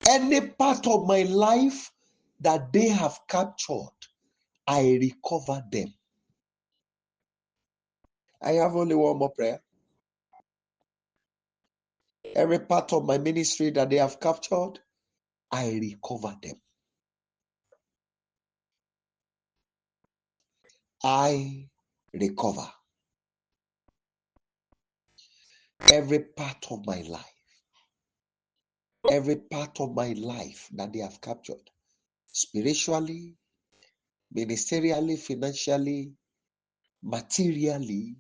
any part of my life that they have captured, I recover them. I have only one more prayer. Every part of my ministry that they have captured, I recover them. I recover every part of my life. Every part of my life that they have captured, spiritually, ministerially, financially, materially,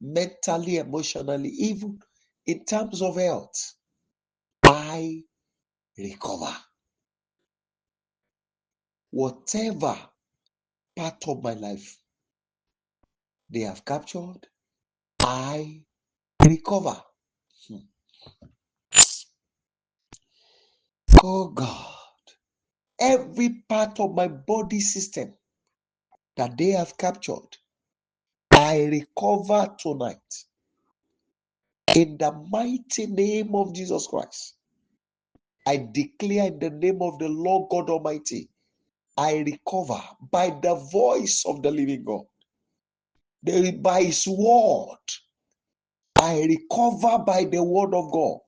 mentally, emotionally, even in terms of health, I recover. Whatever part of my life they have captured, I recover. Oh God, every part of my body system that they have captured, I recover tonight. In the mighty name of Jesus Christ, I declare in the name of the Lord God Almighty, I recover by the voice of the living God. By His word, I recover by the word of God.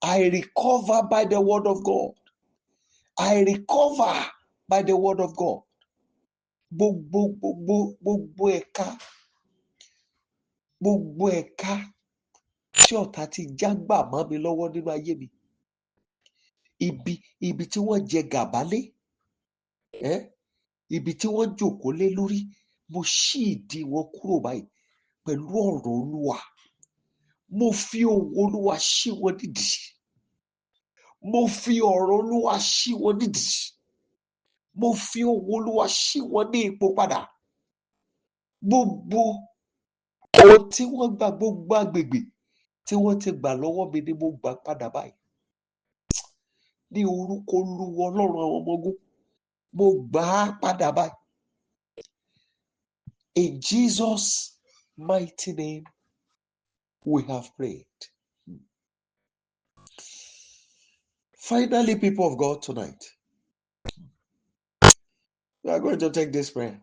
I recover by the word of God. I recover by the word of God. Gbogbo ẹ̀ka tí ọ̀tá ti jágbà mọ́ mi lọ́wọ́ nínú ayé mi, ibi tí wọ́n jẹ gàba lé, ibi tí wọ́n jòkó lé lórí, mo ṣí ìdí wọn kúrò báyìí pẹ̀lú ọ̀rọ̀ Olúwa. Mo fi ohùn Olúwa ṣí wọn nídìí. Mo fi ọ̀rọ̀ Olúwa ṣí wọn nídìí. Mo fi ohùn Olúwa ṣí wọn ní ipò padà. Gbogbo ohun tí wọ́n gbà, gbogbo agbègbè tí wọ́n ti gbà lọ́wọ́ mi ni mo gbà padà báyìí. Ní orúkọ Olúwa Ọlọ́run àwọn ọmọ ogun, mo gbà á padà báyìí. In Jesus' mighty name, we have prayed. Finally, people of God, tonight, we are going to take this prayer.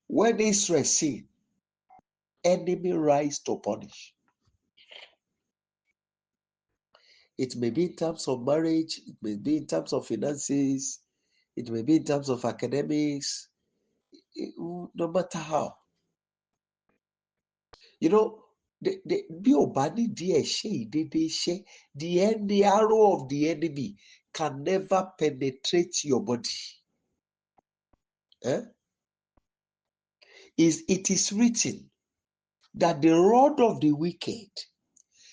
When Israel sin, enemy rise to punish. It may be in terms of marriage, it may be in terms of finances, it may be in terms of academics, no matter how. You know, the arrow of the enemy can never penetrate your body. It is written that the rod of the wicked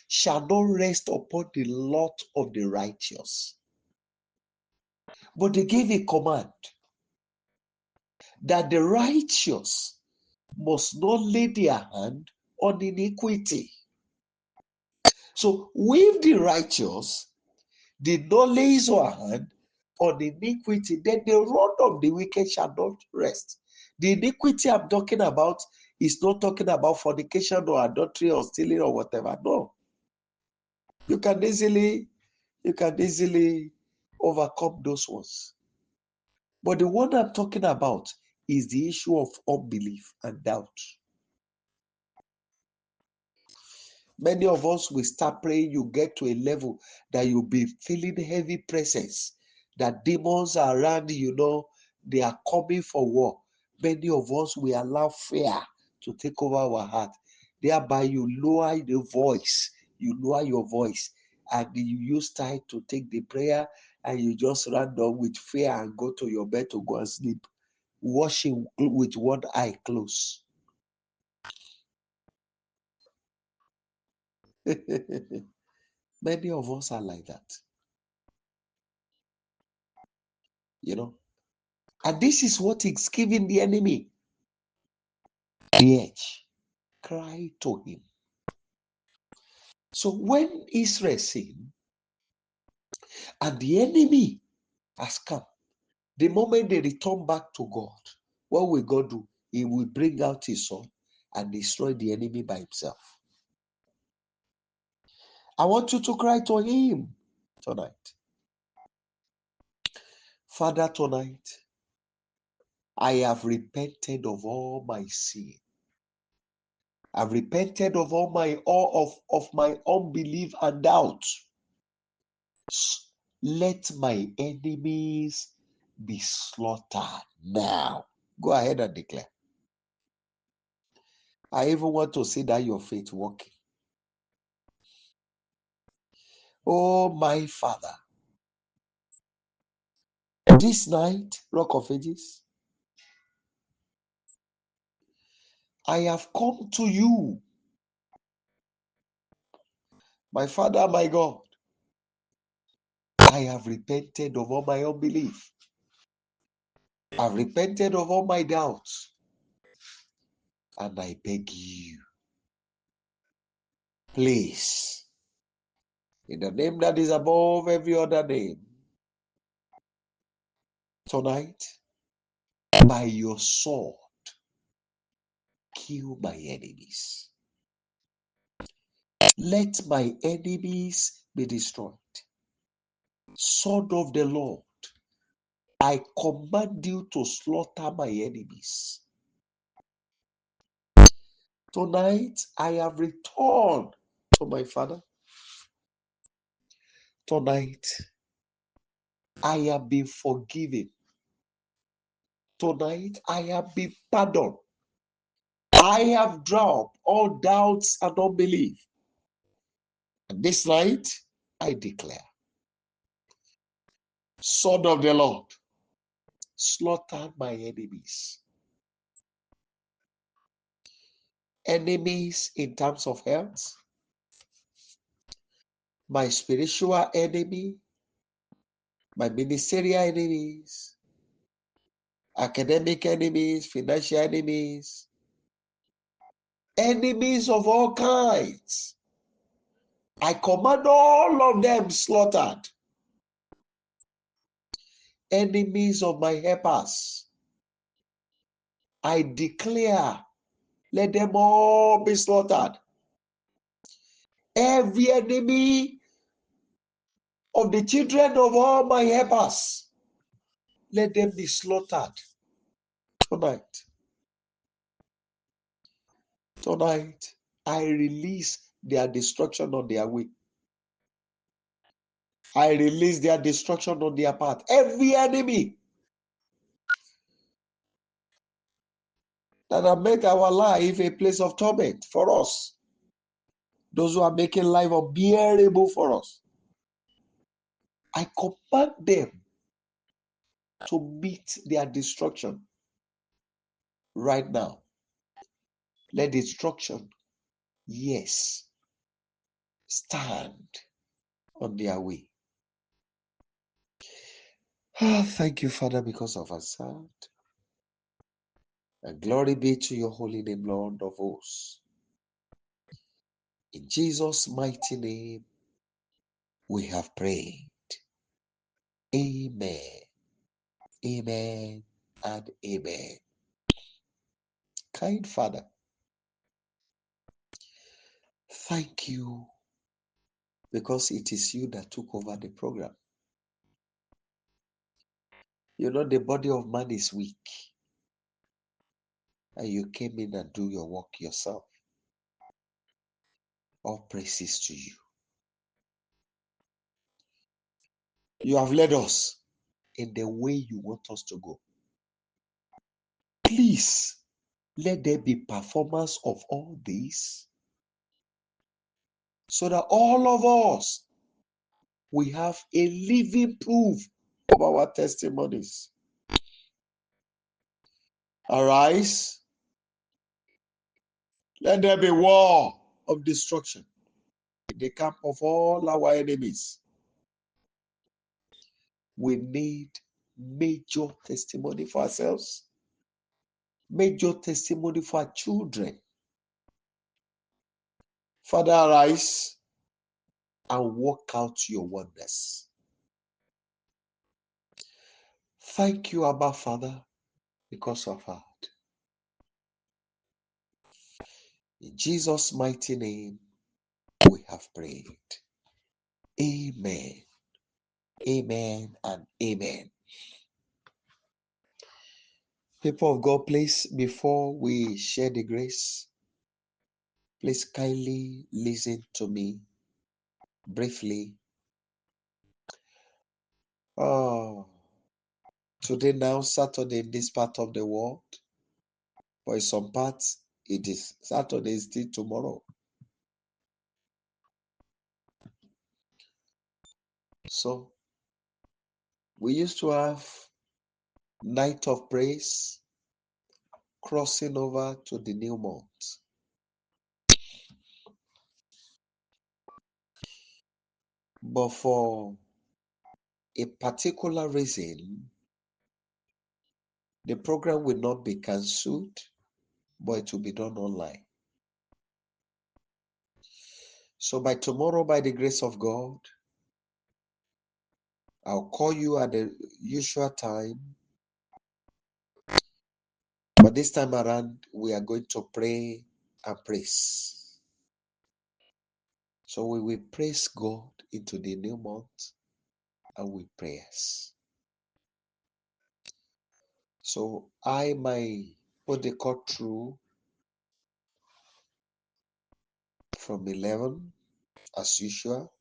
shall not rest upon the lot of the righteous. But they gave a command that the righteous must not lay their hand on iniquity. So with the righteous did not lay his hand on iniquity, then the rod of the wicked shall not rest. The iniquity I'm talking about is not talking about fornication or adultery or stealing or whatever. No. You can easily overcome those ones. But the one I'm talking about is the issue of unbelief and doubt. Many of us will start praying, you get to a level that you'll be feeling heavy presence, that demons are around, they are coming for war. Many of us will allow fear to take over our heart. Thereby you lower your voice, and you use time to take the prayer, and you just run down with fear and go to your bed to go and sleep, washing with one eye closed. Many of us are like that. And this is what is giving the enemy the edge. Cry to him. So when Israel sinned, and the enemy has come, the moment they return back to God, what will God do? He will bring out his son and destroy the enemy by himself. I want you to cry to him tonight. Father, tonight, I have repented of all my sin. I've repented of all my unbelief and doubt. Let my enemies be slaughtered now. Go ahead and declare. I even want to see that your faith working. Oh, my Father, this night, Rock of Ages, I have come to you, my Father, my God. I have repented of all my unbelief. I've repented of all my doubts. And I beg you, please, in the name that is above every other name, tonight, by your sword, kill my enemies. Let my enemies be destroyed. Sword of the Lord, I command you to slaughter my enemies. Tonight, I have returned to my Father. Tonight, I have been forgiven. Tonight, I have been pardoned. I have dropped all doubts and unbelief. And this night, I declare, sword of the Lord, slaughter my enemies. Enemies in terms of health, my spiritual enemy, my ministerial enemies, academic enemies, financial enemies, enemies of all kinds. I command all of them slaughtered. Enemies of my helpers, I declare, let them all be slaughtered. Every enemy of the children of all my helpers, let them be slaughtered tonight. Tonight, I release their destruction on their way. I release their destruction on their path. Every enemy that have made our life a place of torment for us, those who are making life unbearable for us, I command them to meet their destruction right now. Let destruction, yes, stand on their way. Thank you, Father, because of answered. And glory be to your holy name, Lord of hosts. In Jesus' mighty name, we have prayed. Amen. Amen and amen. Kind Father, thank you because it is you that took over the program. You know the body of man is weak, and you came in and do your work yourself. All praises to you. You have led us in the way you want us to go. Please, let there be performance of all this so that all of us, we have a living proof of our testimonies. Arise. Let there be war of destruction in the camp of all our enemies. We need major testimony for ourselves, major testimony for our children. Father, arise and work out your wonders. Thank you, Abba Father, because of heart. In Jesus' mighty name, we have prayed. Amen. Amen and amen. People of God, please, before we share the grace, please kindly listen to me briefly. Today now, Saturday in this part of the world, but in some parts, it is Saturday still tomorrow. So, we used to have night of praise, crossing over to the new month. But for a particular reason, the program will not be cancelled, but it will be done online. So by tomorrow, by the grace of God, I'll call you at the usual time. But this time around, we are going to pray and praise. So we will praise God into the new month and with prayers. So I might put the call through from 11 as usual.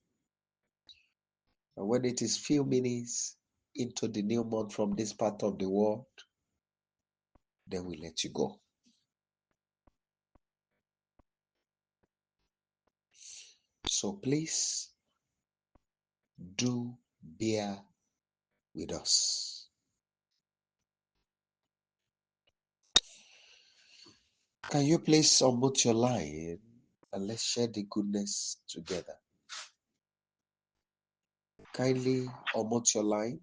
And when it is few minutes into the new month from this part of the world, then we let you go. So please do bear with us. Can you please unmute your line and let's share the goodness together? Kindly unmute your line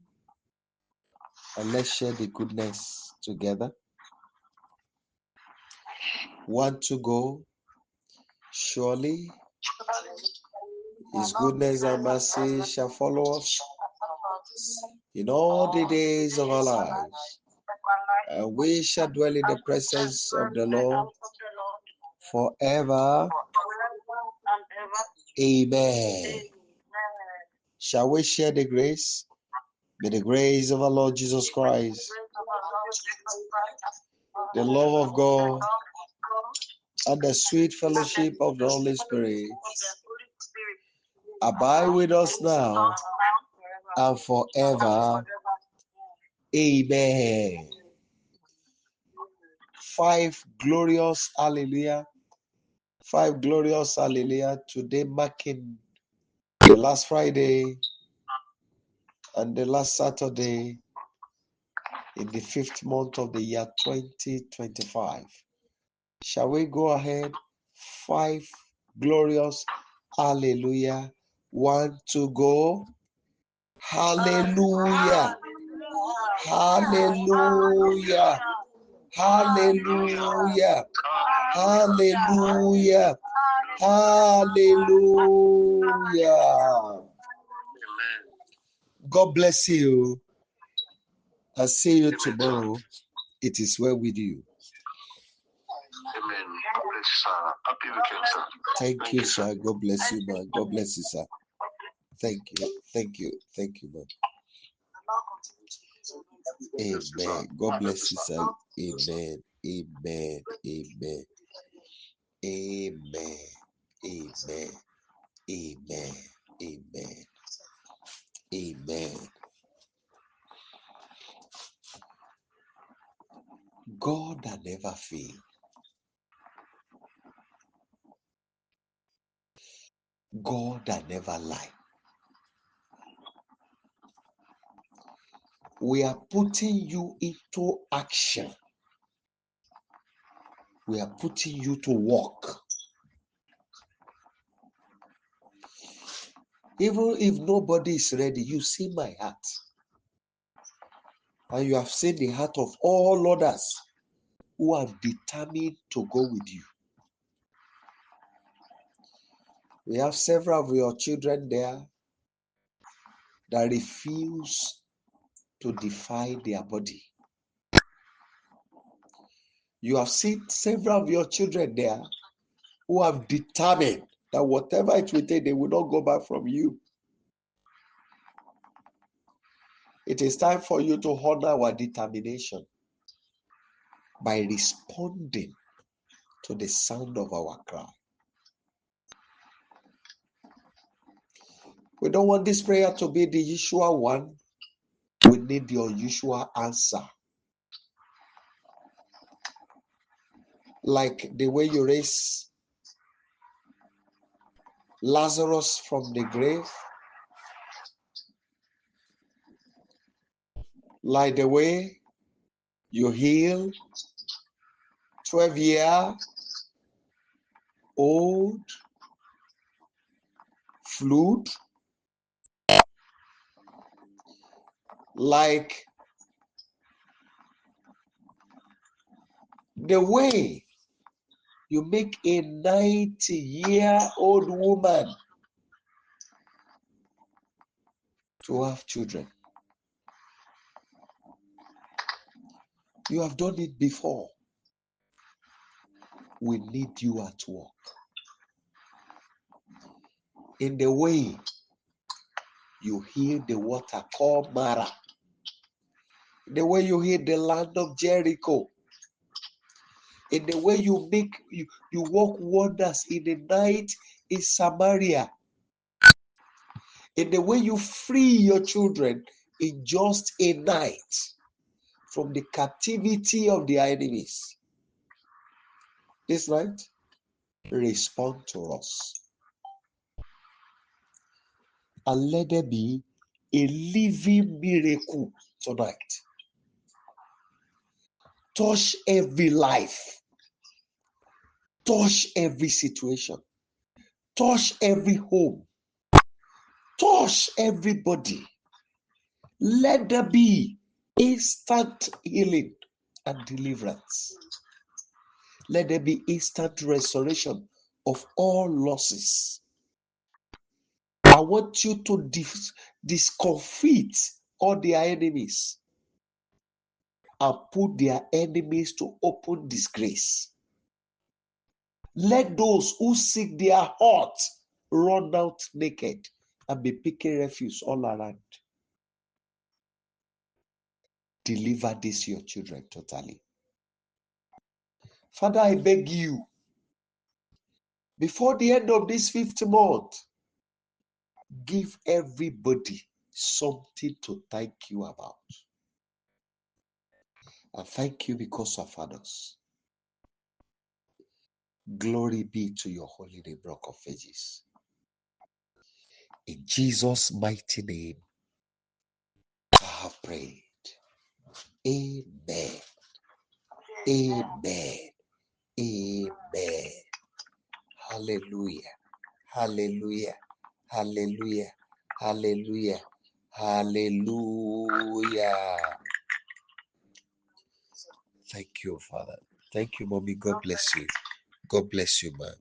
and let's share the goodness together. 1 to go. Surely His goodness and mercy shall follow us in all the days of our lives, and we shall dwell in the presence of the Lord forever. Amen. Shall we share the grace? May the grace of our Lord Jesus Christ, the love of God, and the sweet fellowship of the Holy Spirit abide with us now and forever. Amen. 5 glorious hallelujah. 5 glorious hallelujah. Today marking the last Friday and the last Saturday in the 5th month of the year 2025. Shall we go ahead? 5 glorious hallelujah. 1 to go. Hallelujah. Hallelujah. Hallelujah. Hallelujah. Hallelujah. God bless you. I'll see you tomorrow. It is well with you. Amen. God bless you, sir. Happy weekend, sir. Thank you, sir. God bless you, man. God bless you, sir. Thank you. Thank you. Thank you, man. Amen. God bless you, sir. Amen. Amen. Amen. Amen. Amen. Amen. Amen. Amen. God that never fail. God that never lie. We are putting you into action. We are putting you to work. Even if nobody is ready, you see my heart. And you have seen the heart of all others who are determined to go with you. We have several of your children there that refuse to defy their body. You have seen several of your children there who have determined that whatever it will take, they will not go back from you. It is time for you to honor our determination by responding to the sound of our cry. We don't want this prayer to be the usual one. We need your usual answer. Like the way you raise Lazarus from the grave, like the way you heal 12-year-old flute, like the way you make a 90-year-old woman to have children. You have done it before. We need you at work. In the way you heal the water called Mara, the way you heal the land of Jericho, in the way you work wonders in the night in Samaria, in the way you free your children in just a night from the captivity of their enemies. This night, respond to us. And let there be a living miracle tonight. Touch every life. Touch every situation. Touch every home. Touch everybody. Let there be instant healing and deliverance. Let there be instant restoration of all losses. I want you to discomfit all their enemies and put their enemies to open disgrace. Let those who seek their heart run out naked and be picking refuse all around. Deliver this your children totally. Father, I beg you, before the end of this 5th month, give everybody something to thank you about. And thank you because of others. Glory be to your holy name, Rock of Ages. In Jesus' mighty name, I have prayed. Amen. Amen. Amen. Hallelujah. Hallelujah. Hallelujah. Hallelujah. Hallelujah. Thank you, Father. Thank you, Mommy. God bless you. God bless you, man.